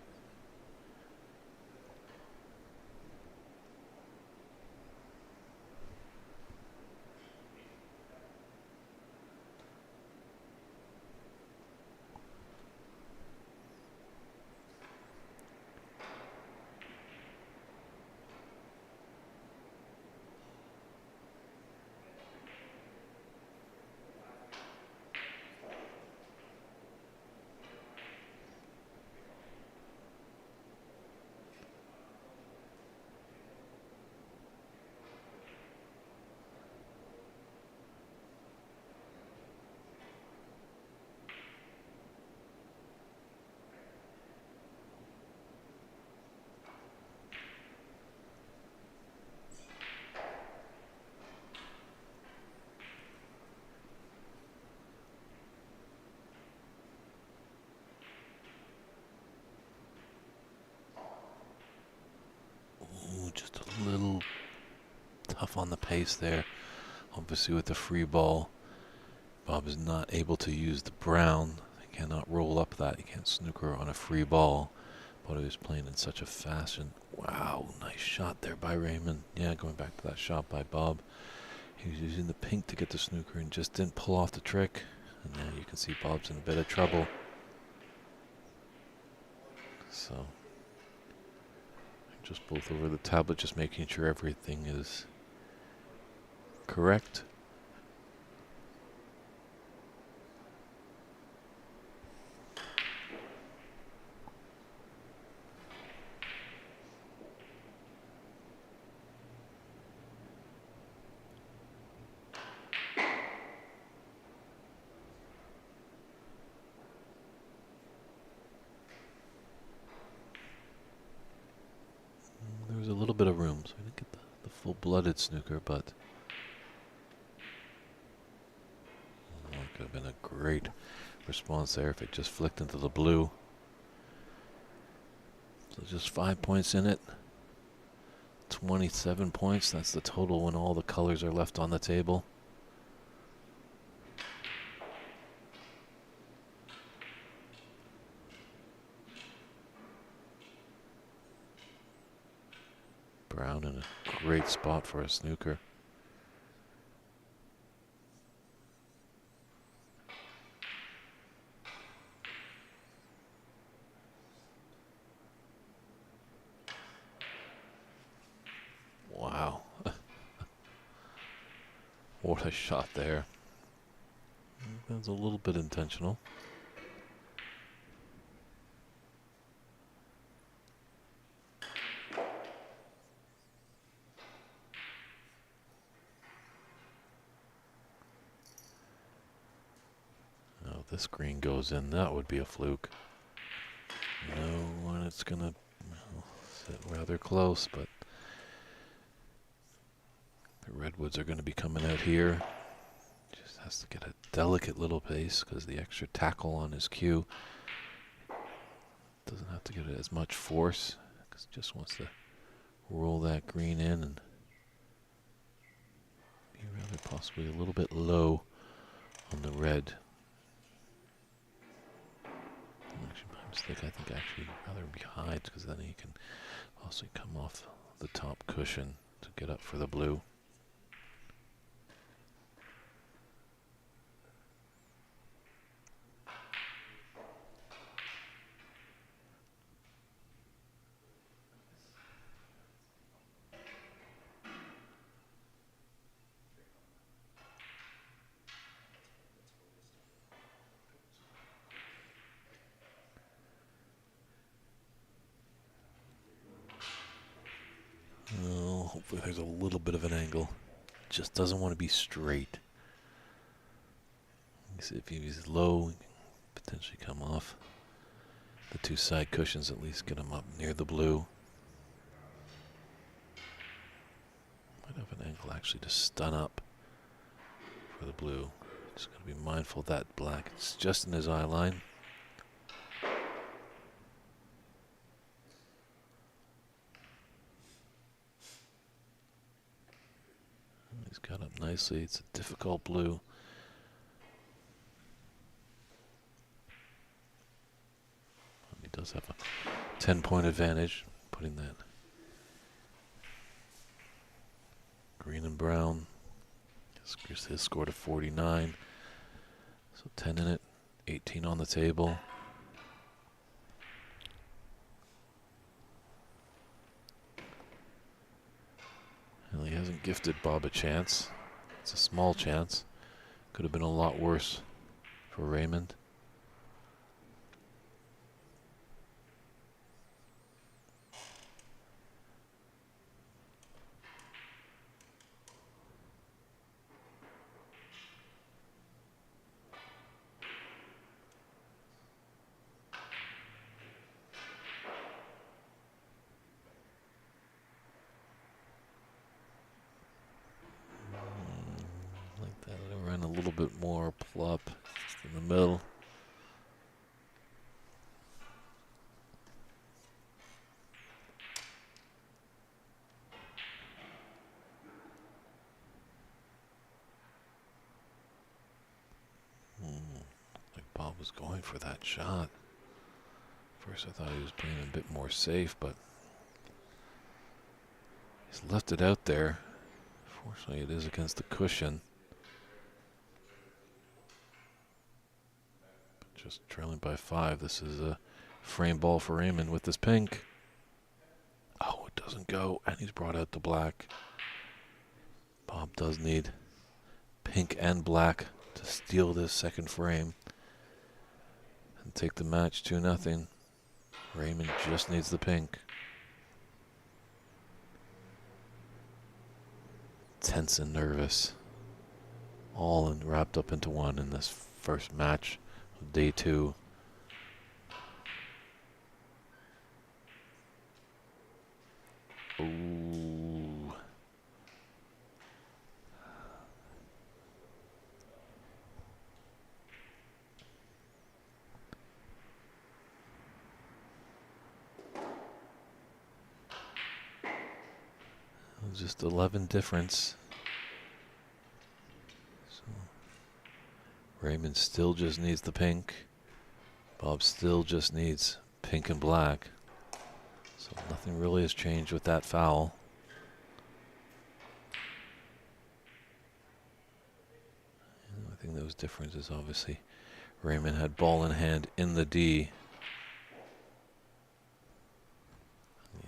A little tough on the pace there. Obviously with the free ball, Bob is not able to use the brown. He cannot roll up that. He can't snooker on a free ball. But he was playing in such a fashion. Wow, nice shot there by Raymond. Yeah, going back to that shot by Bob. He was using the pink to get the snooker and just didn't pull off the trick. And now you can see Bob's in a bit of trouble. So, just both over the tablet, just making sure everything is correct. There was a little bit of room, so we didn't get the full-blooded snooker, but it could have been a great response there if it just flicked into the blue. So just 5 points in it. 27 points, that's the total when all the colors are left on the table. Brown in a great spot for a snooker. Wow. What a shot there. That was a little bit intentional. Now if this green goes in, that would be a fluke. No, and it's gonna sit rather close, but the redwoods are going to be coming out here. Just has to get a delicate little pace because the extra tackle on his cue doesn't have to get as much force because he just wants to roll that green in and be rather possibly a little bit low on the red. Actually, my mistake, I think actually rather behind because then he can also come off the top cushion to get up for the blue. Oh, hopefully there's a little bit of an angle. Just doesn't want to be straight. If he's low, he can potentially come off the two side cushions, at least get him up near the blue. Might have an angle actually to stun up for the blue. Just got to be mindful of that black. It's just in his eye line. He's got up nicely. It's a difficult blue. He does have a 10-point advantage, putting that green and brown. His score to 49. So 10 in it, 18 on the table. Well, he hasn't gifted Bob a chance. It's a small chance. Could have been a lot worse for Raymond. A little bit more plop in the middle. was going for that shot. First I thought he was playing a bit more safe, but he's left it out there. Fortunately, it is against the cushion. Just trailing by 5. This is a frame ball for Raymond with this pink. Oh, it doesn't go, and he's brought out the black. Bob does need pink and black to steal this second frame and take the match 2-0. Raymond just needs the pink. Tense and nervous, all wrapped up into one in this first match of day 2. Ooh. Just 11 difference. So Raymond still just needs the pink. Bob still just needs pink and black. So nothing really has changed with that foul. And I think those differences, obviously, Raymond had ball in hand in the D.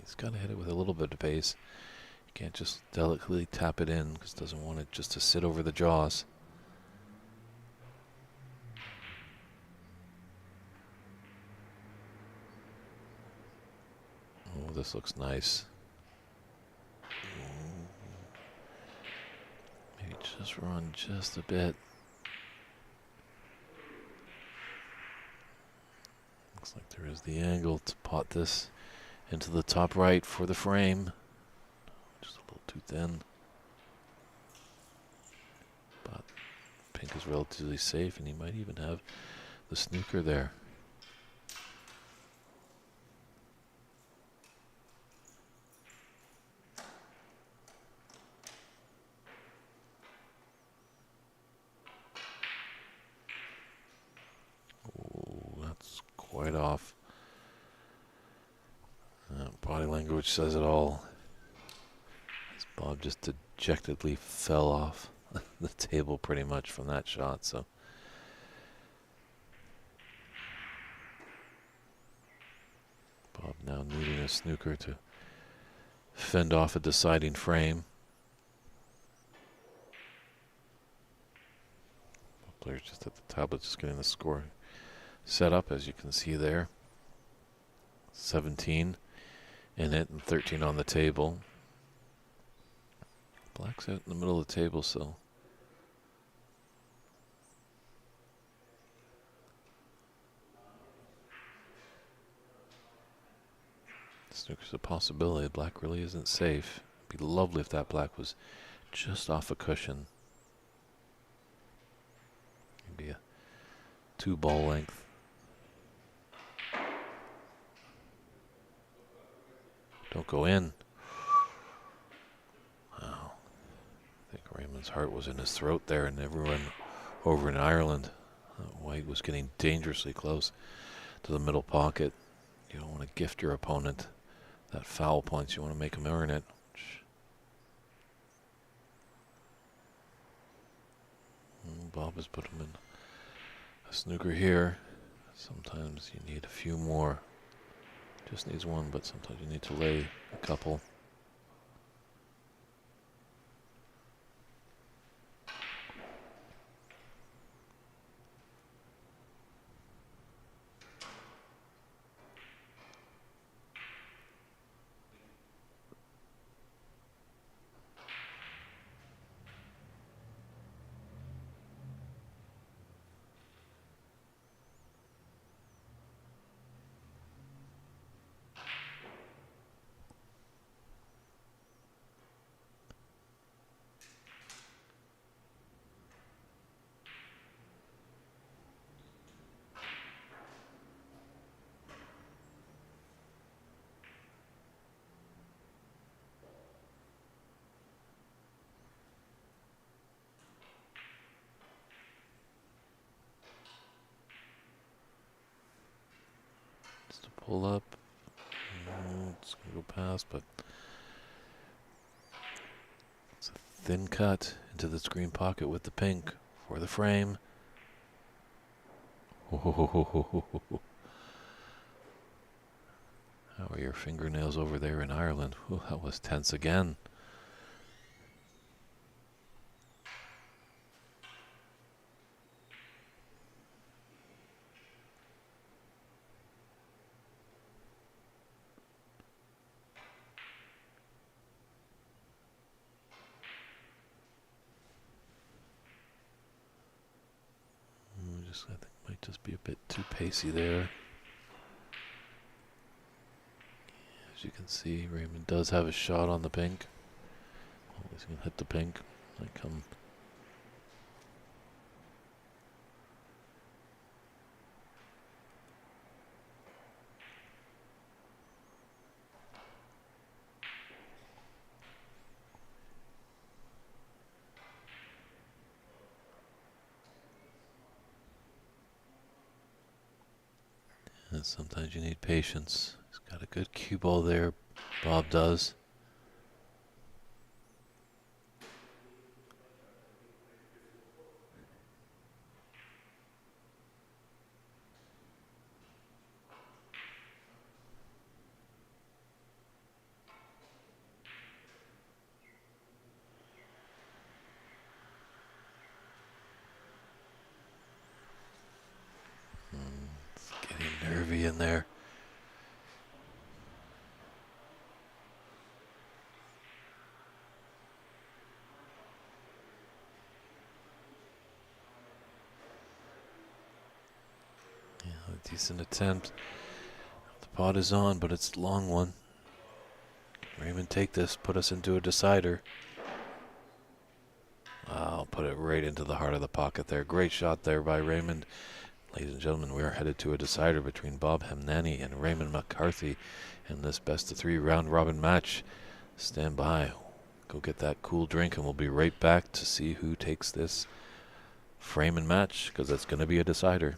He's got to hit it with a little bit of pace. You can't just delicately tap it in because doesn't want it just to sit over the jaws. Oh, this looks nice. Maybe just run just a bit. Looks like there is the angle to pot this into the top right for the frame. Just a little too thin. But pink is relatively safe, and he might even have the snooker there. Oh, that's quite off. Body language says it all. As Bob just dejectedly fell off the table pretty much from that shot. So Bob now needing a snooker to fend off a deciding frame. Players just at the tablet, just getting the score set up, as you can see there. 17 in it and 13 on the table. Black's out in the middle of the table, so snooker's a possibility. Black really isn't safe. It'd be lovely if that black was just off a cushion. Maybe a 2-ball length. Don't go in. Wow. I think Raymond's heart was in his throat there, and everyone over in Ireland. White was getting dangerously close to the middle pocket. You don't want to gift your opponent that foul points. You want to make him earn it. Bob has put him in a snooker here. Sometimes you need a few more. Just needs one, but sometimes you need to lay a couple. pull up. It's going to go past, but it's a thin cut into the screen pocket with the pink for the frame. How are your fingernails over there in Ireland? Ooh, that was tense again. I think might just be a bit too pacey there. As you can see, Raymond does have a shot on the pink. Oh, he's going to hit the pink. Might come. And sometimes you need patience. He's got a good cue ball there. Bob does. It's getting nervy in there. Yeah, a decent attempt. The pot is on, but it's a long one. Can Raymond take this, put us into a decider. I'll put it right into the heart of the pocket there. Great shot there by Raymond. Ladies and gentlemen, we are headed to a decider between Bob Hamnani and Raymond McCarthy in this best-of-3 round-robin match. Stand by. Go get that cool drink, and we'll be right back to see who takes this frame and match, because it's going to be a decider.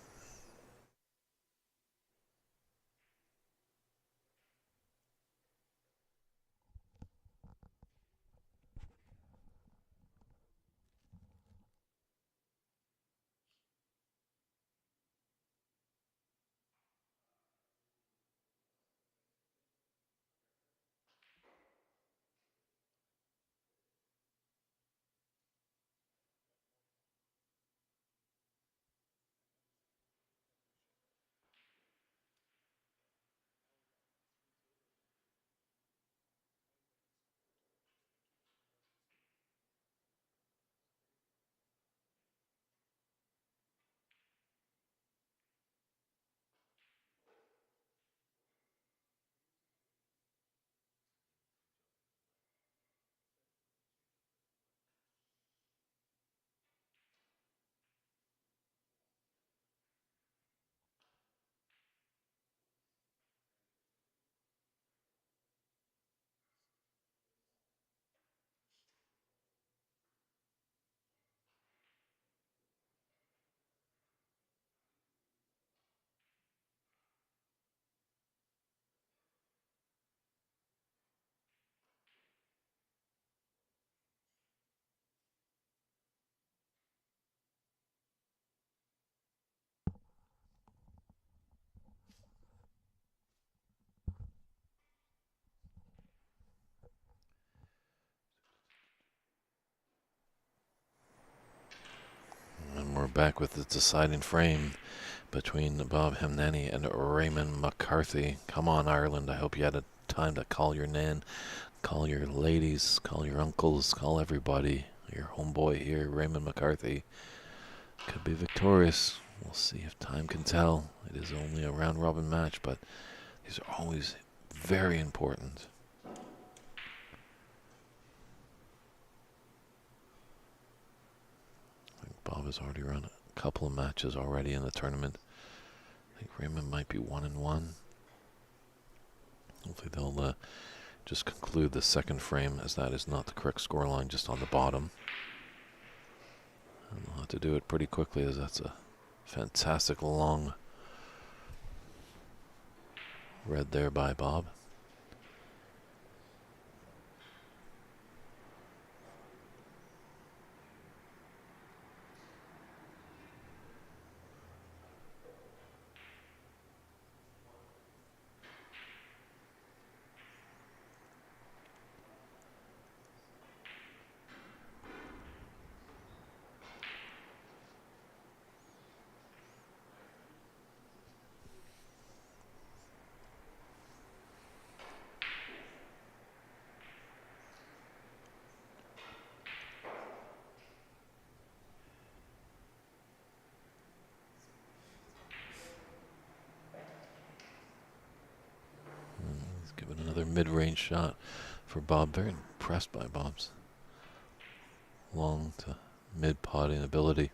And we're back with the deciding frame between Bob Hamnani and Raymond McCarthy. Come on, Ireland. I hope you had a time to call your nan, call your ladies, call your uncles, call everybody. Your homeboy here, Raymond McCarthy, could be victorious. We'll see if time can tell. It is only a round-robin match, but these are always very important. I think Bob has already run a couple of matches already in the tournament. I think Raymond might be 1-1. Hopefully they'll just conclude the second frame, as that is not the correct scoreline, just on the bottom. And they'll have to do it pretty quickly, as that's a fantastic long red there by Bob. He's given another mid-range shot for Bob. Very impressed by Bob's long to mid-potting ability.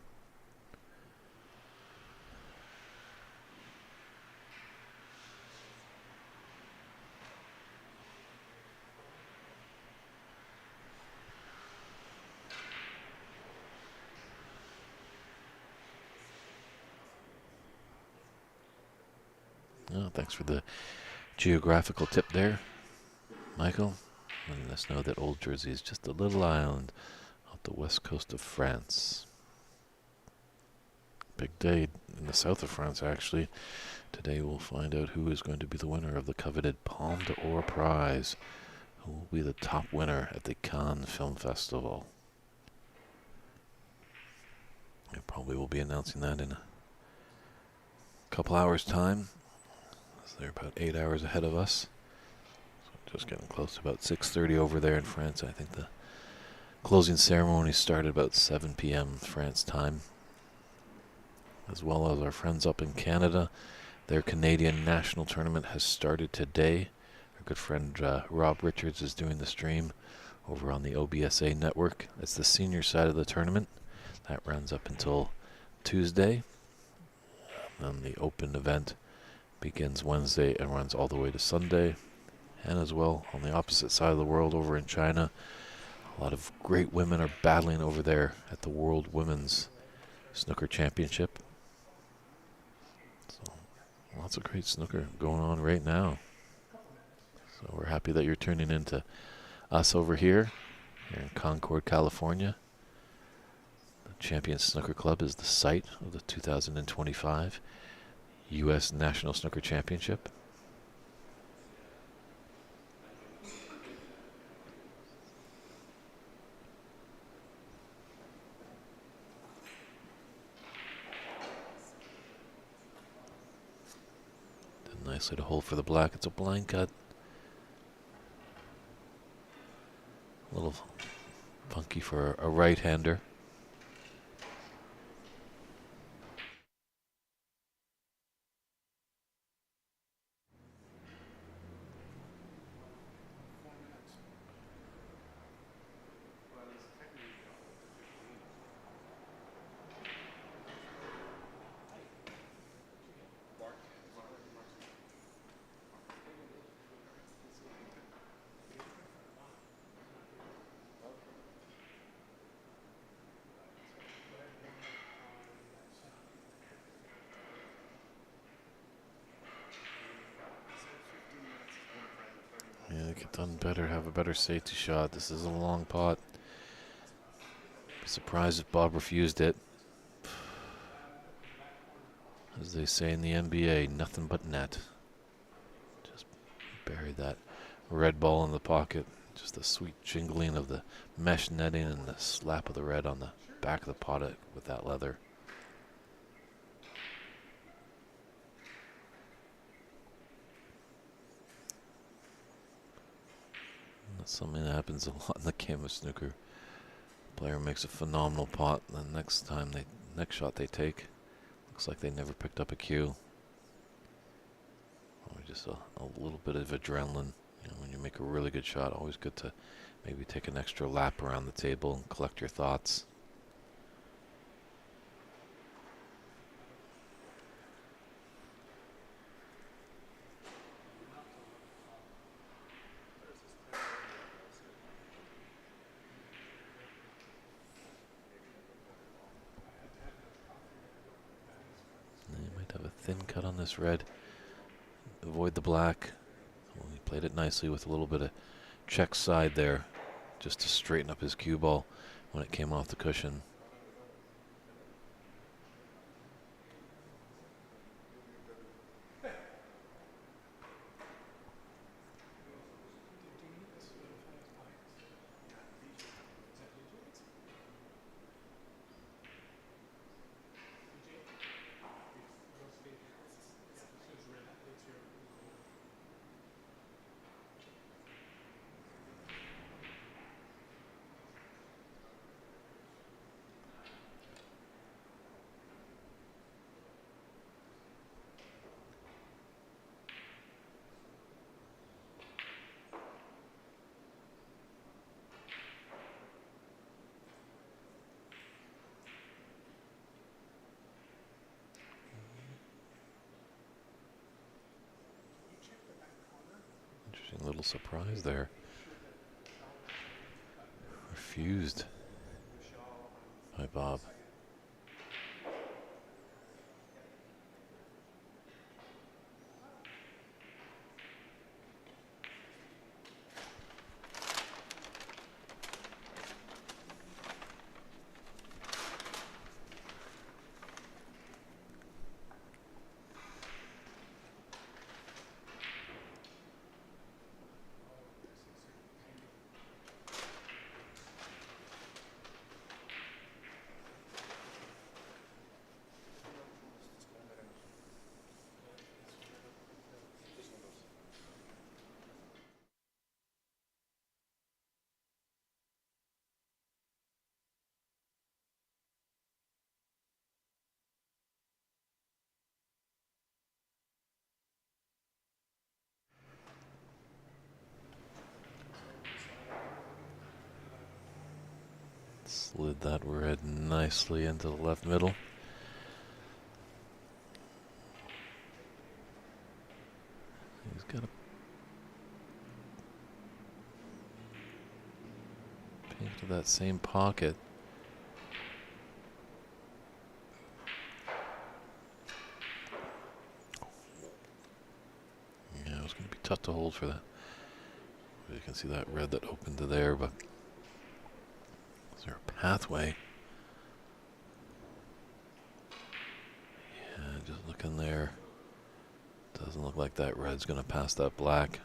Oh, thanks for the geographical tip there, Michael. Letting us know that Old Jersey is just a little island off the west coast of France. Big day in the south of France, actually. Today we'll find out who is going to be the winner of the coveted Palme d'Or prize. Who will be the top winner at the Cannes Film Festival. I probably will be announcing that in a couple hours' time. They're about 8 hours ahead of us. So just getting close to about 6:30 over there in France. I think the closing ceremony started about 7 p.m. France time. As well as our friends up in Canada. Their Canadian national tournament has started today. Our good friend Rob Richards is doing the stream over on the OBSA network. It's the senior side of the tournament. That runs up until Tuesday. And the open event begins Wednesday and runs all the way to Sunday. And as well, on the opposite side of the world over in China, a lot of great women are battling over there at the World Women's Snooker Championship. So lots of great snooker going on right now. So we're happy that you're tuning in to us over here in Concord, California. The Champions Snooker Club is the site of the 2025 U.S. National Snooker Championship. Did nicely to hold for the black. It's a blind cut. A little funky for a right-hander. Yeah, get done better, have a better safety shot. This is a long pot. Be surprised if Bob refused it. As they say in the NBA, nothing but net. Just buried that red ball in the pocket. Just the sweet jingling of the mesh netting and the slap of the red on the back of the pot with that leather. That's something that happens a lot in the game of snooker. Player makes a phenomenal pot, and the next shot they take, looks like they never picked up a cue. Or just a little bit of adrenaline. You know, when you make a really good shot, always good to maybe take an extra lap around the table and collect your thoughts. And you might have a thin cut on this red. avoid the black. Well, he played it nicely with a little bit of check side there, just to straighten up his cue ball when it came off the cushion. Interesting little surprise there. Refused by Bob. Slid that red nicely into the left middle. He's got to pink to that same pocket. Yeah, it was going to be tough to hold for that. You can see that red that opened to there, but is there a pathway? Yeah, just looking there. Doesn't look like that red's going to pass that black.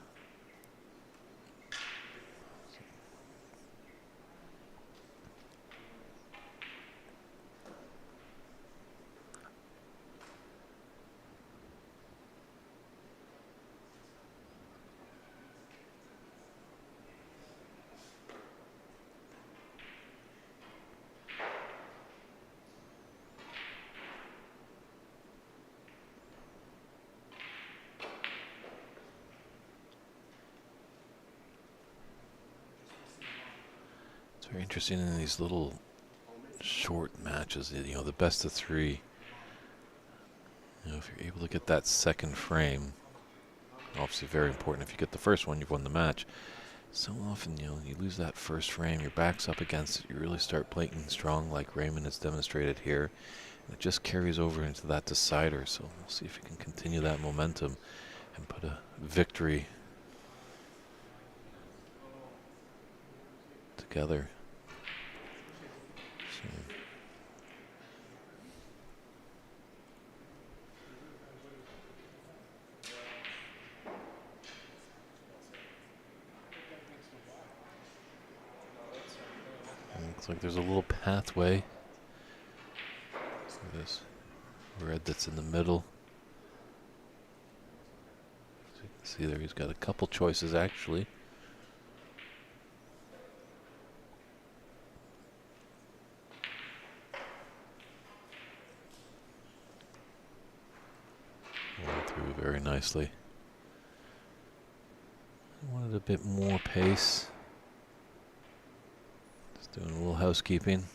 It's very interesting in these little short matches, you know, the best of three. You know, if you're able to get that second frame, obviously very important. If you get the first one, you've won the match. So often, you know, you lose that first frame, your back's up against it, you really start playing strong like Raymond has demonstrated here. And it just carries over into that decider. So we'll see if you can continue that momentum and put a victory together. So looks like there's a little pathway. So this red that's in the middle. So you can see there he's got a couple choices actually. Went through very nicely. Wanted a bit more pace. Just doing a little housekeeping,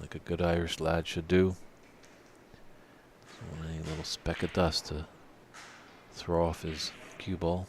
like a good Irish lad should do. Don't want any little speck of dust to throw off his cue ball.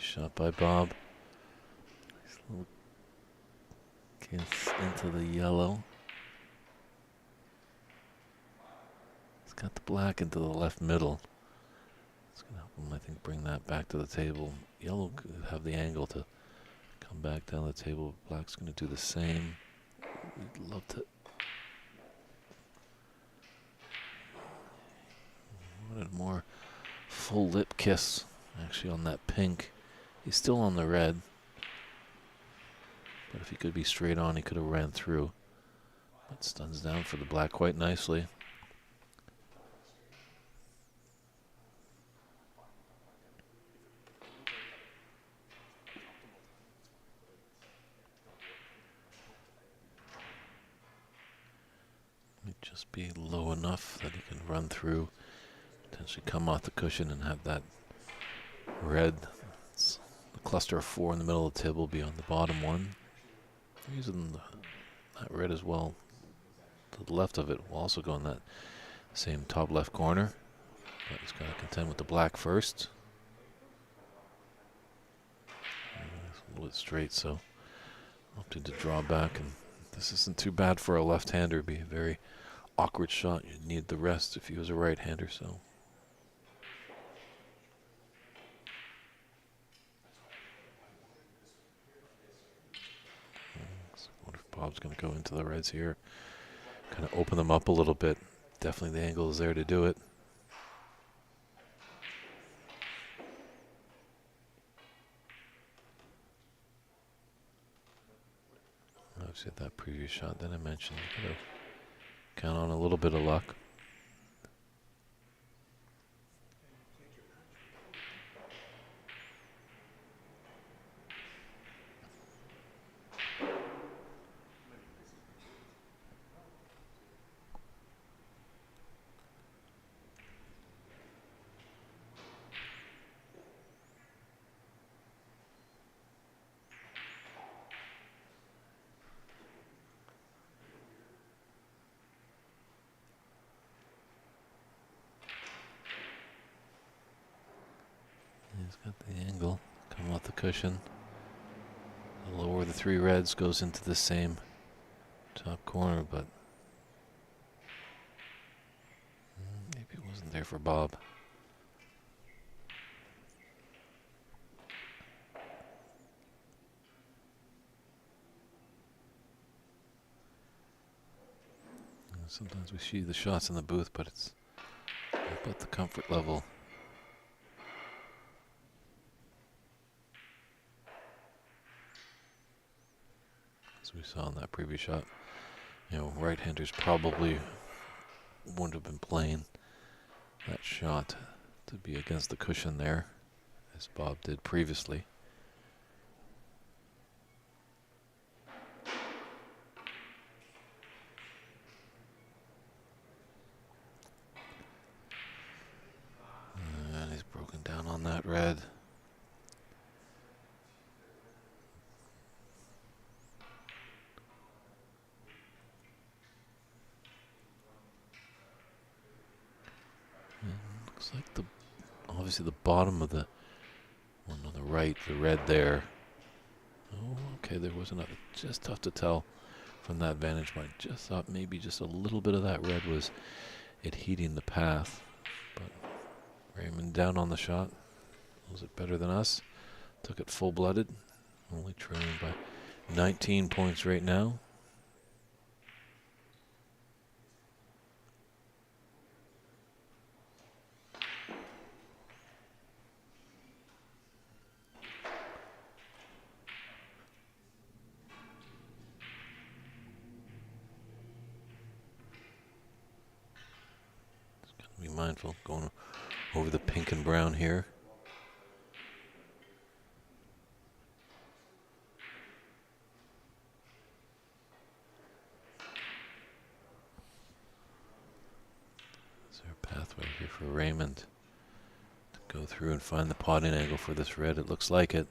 shot by Bob. Nice little kiss into the yellow. He's got the black into the left middle. It's going to help him, I think, bring that back to the table. Yellow could have the angle to come back down the table. Black's going to do the same. We'd love to. Wanted more full lip kiss, actually, on that pink. He's still on the red. But if he could be straight on, he could have ran through. But stuns down for the black quite nicely. Just be low enough that he can run through, potentially come off the cushion and have that red, the cluster of 4 in the middle of the table be on the bottom one. Using that red as well to the left of it will also go in that same top left corner. But he's got to contend with the black first. It's a little bit straight, so opted to draw back, and this isn't too bad for a left-hander. It'd be a very awkward shot. You'd need the rest if he was a right-hander, so. What if Bob's going to go into the reds here? Kind of open them up a little bit. Definitely the angle is there to do it. Obviously, at that previous shot that I mentioned, you gotta count on a little bit of luck. He's got the angle, come off the cushion. The lower the 3 reds goes into the same top corner, but maybe it wasn't there for Bob. Sometimes we see the shots in the booth, but it's about the comfort level. As we saw in that previous shot, you know, right-handers probably wouldn't have been playing that shot to be against the cushion there, as Bob did previously. And he's broken down on that red. Looks like obviously the bottom of the one on the right, the red there. Oh, okay, there was another. Just tough to tell from that vantage point. Just thought maybe just a little bit of that red was adhering the path. But Raymond down on the shot. Was it better than us? Took it full-blooded. Only trailing by 19 points right now. Be mindful going over the pink and brown here. Is there a pathway here for Raymond to go through and find the potting angle for this red? It looks like it.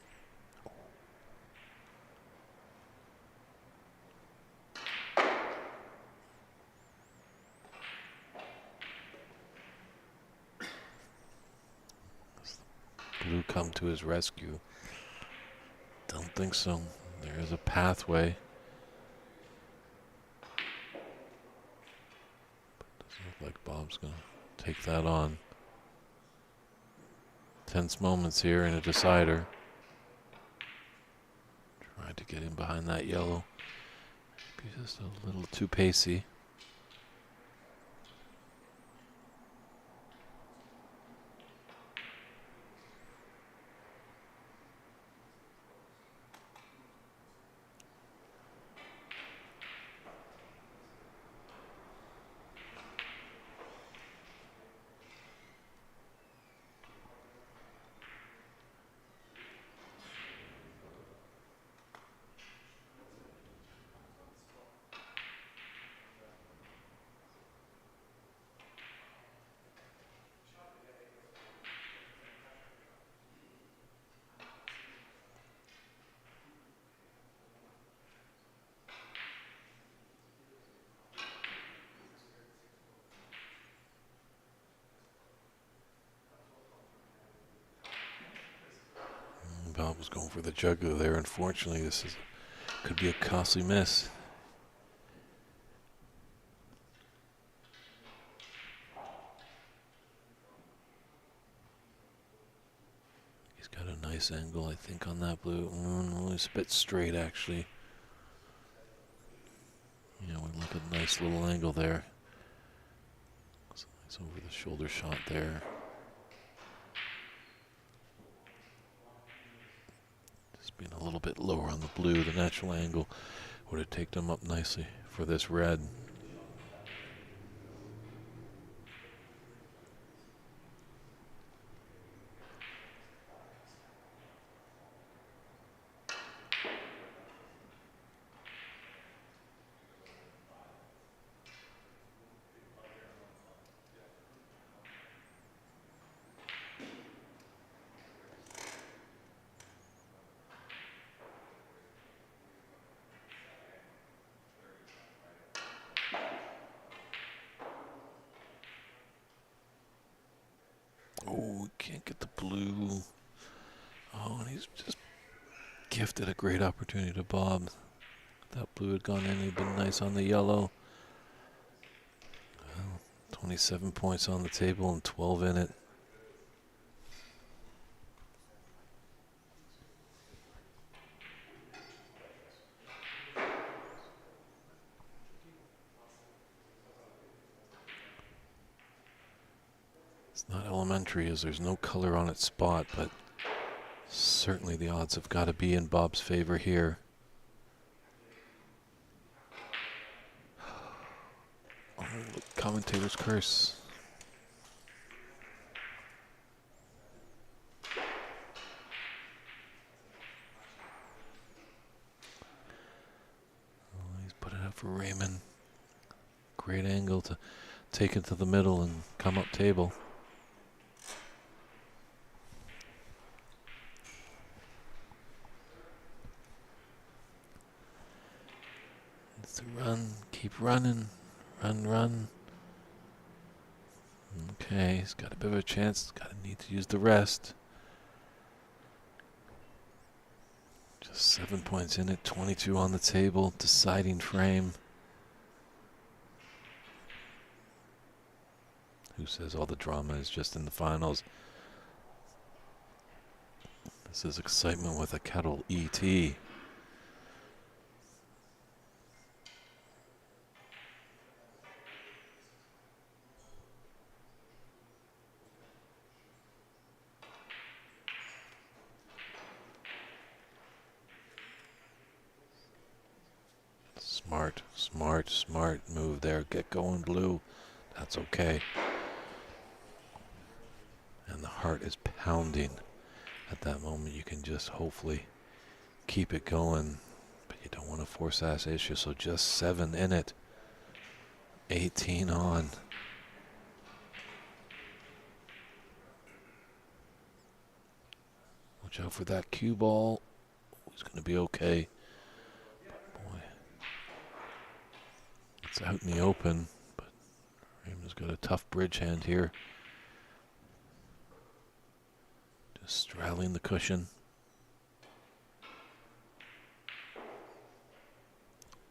Blue come to his rescue? Don't think so. There is a pathway. Doesn't look like Bob's going to take that on. Tense moments here in a decider. Tried to get in behind that yellow. Maybe just a little too pacey. Bob was going for the jugular there. Unfortunately, could be a costly miss. He's got a nice angle, I think, on that blue. No, it's a bit straight, actually. Yeah, we look at a nice little angle there. It's a nice over the shoulder shot there. Just being a little bit lower on the blue, the natural angle would have taken him up nicely for this red. Oh, can't get the blue. Oh, and he's just gifted a great opportunity to Bob. If that blue had gone in, he'd been nice on the yellow. Well, 27 points on the table and 12 in it. It's not elementary as there's no color on its spot, but certainly the odds have got to be in Bob's favor here. Oh, commentator's curse. Oh, he's put it up for Raymond. Great angle to take it to the middle and come up table. It's a run, keep running, run. Okay, he's got a bit of a chance, got to need to use the rest. Just 7 points in it, 22 on the table, deciding frame. Who says all the drama is just in the finals? This is excitement with a capital E-T. Smart move there. Get going, blue. That's okay. And the heart is pounding. At that moment, you can just hopefully keep it going. But you don't want to force that issue, so just 7 in it. 18 on. Watch out for that cue ball. He's going to be okay. Boy. It's out in the open, but Raymond's got a tough bridge hand here. Just straddling the cushion.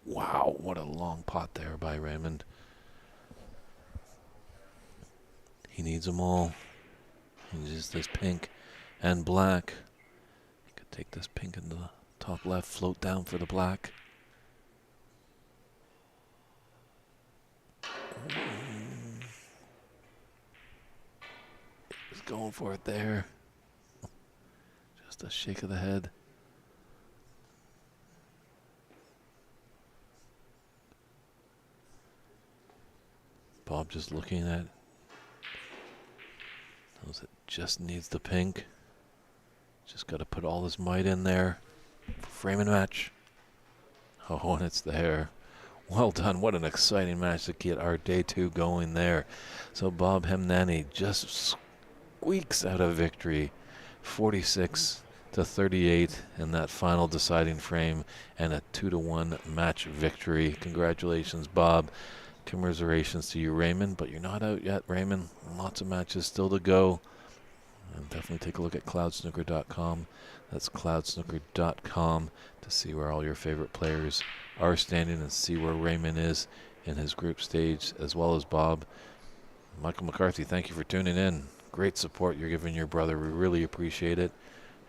Wow, what a long pot there by Raymond. He needs them all. He needs this pink and black. He could take this pink in the top left, float down for the black. He's going for it there. Just a shake of the head. Bob just looking at. Knows it just needs the pink. Just got to put all his might in there. Frame and match. Oh, and it's there. Well done. What an exciting match to get our day two going there. So Bob Hemnani just squeaks out a victory. 46-38 in that final deciding frame and a 2-1 match victory. Congratulations, Bob. Commiserations to you, Raymond, but you're not out yet, Raymond. Lots of matches still to go. And definitely take a look at cloudsnooker.com. That's cloudsnooker.com to see where all your favorite players are standing and see where Raymond is in his group stage, as well as Bob. Michael McCarthy, thank you for tuning in. Great support you're giving your brother. We really appreciate it.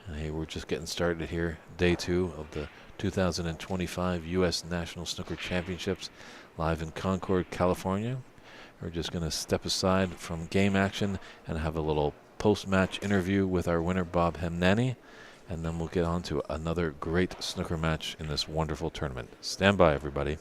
And hey, we're just getting started here. Day two of the 2025 U.S. National Snooker Championships live in Concord, California. We're just going to step aside from game action and have a little post-match interview with our winner, Bob Hemnani. And then we'll get on to another great snooker match in this wonderful tournament. Stand by, everybody.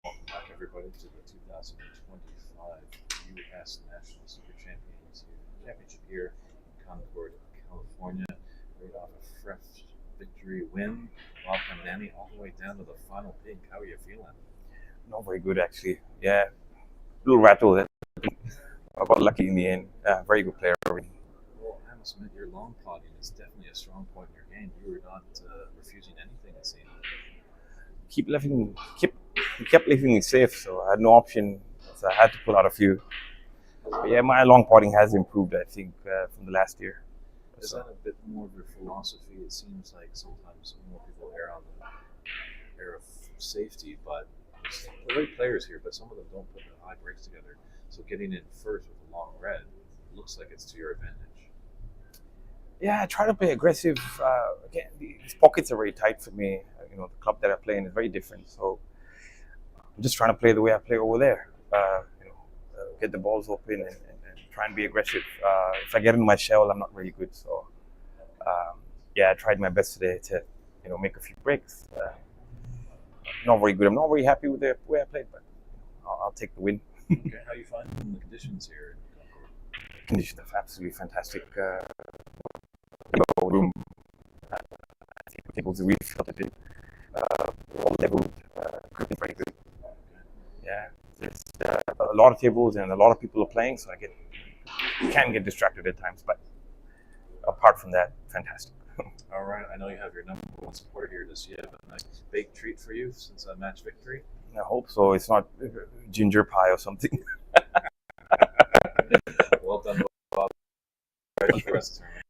Welcome back, everybody, to the 2025 U.S. National Snooker Championship here in Concord, California. Right off a fresh victory win. Bob Hemnani all the way down to the final pink. How are you feeling? Not very good, actually. Yeah, a little rattled. I got lucky in the end. Very good player. Well, I must admit, your long potting is definitely a strong point in your game. You were not refusing anything, it seemed. he kept leaving me safe, so I had no option. So I had to pull out a few. But yeah, my long putting has improved, I think, from the last year. Is that a bit more of your philosophy? It seems like sometimes more people err on the air of safety, but there's great players here, but some of them don't put the high breaks together. So getting in first with a long red looks like it's to your advantage. Yeah, I try to play aggressive. Again, these pockets are very tight for me. The club that I play in is very different. So I'm just trying to play the way I play over there. Get the balls open and try and be aggressive. If I get in my shell, I'm not really good. So yeah, I tried my best today to make a few breaks. Not very good. I'm not very happy with the way I played, but I'll take the win. Okay, how are you finding the conditions here in Concord? Conditions are absolutely fantastic. Room. I think the tables are really filled in. All leveled. Equipment very good. Yeah, there's a lot of tables and a lot of people are playing, so you can get distracted at times. But apart from that, fantastic. All right, I know you have your number one supporter here. Does she have a nice baked treat for you since a match victory? I hope so. It's not ginger pie or something. Well done, Bob. Right, the rest of the tournament.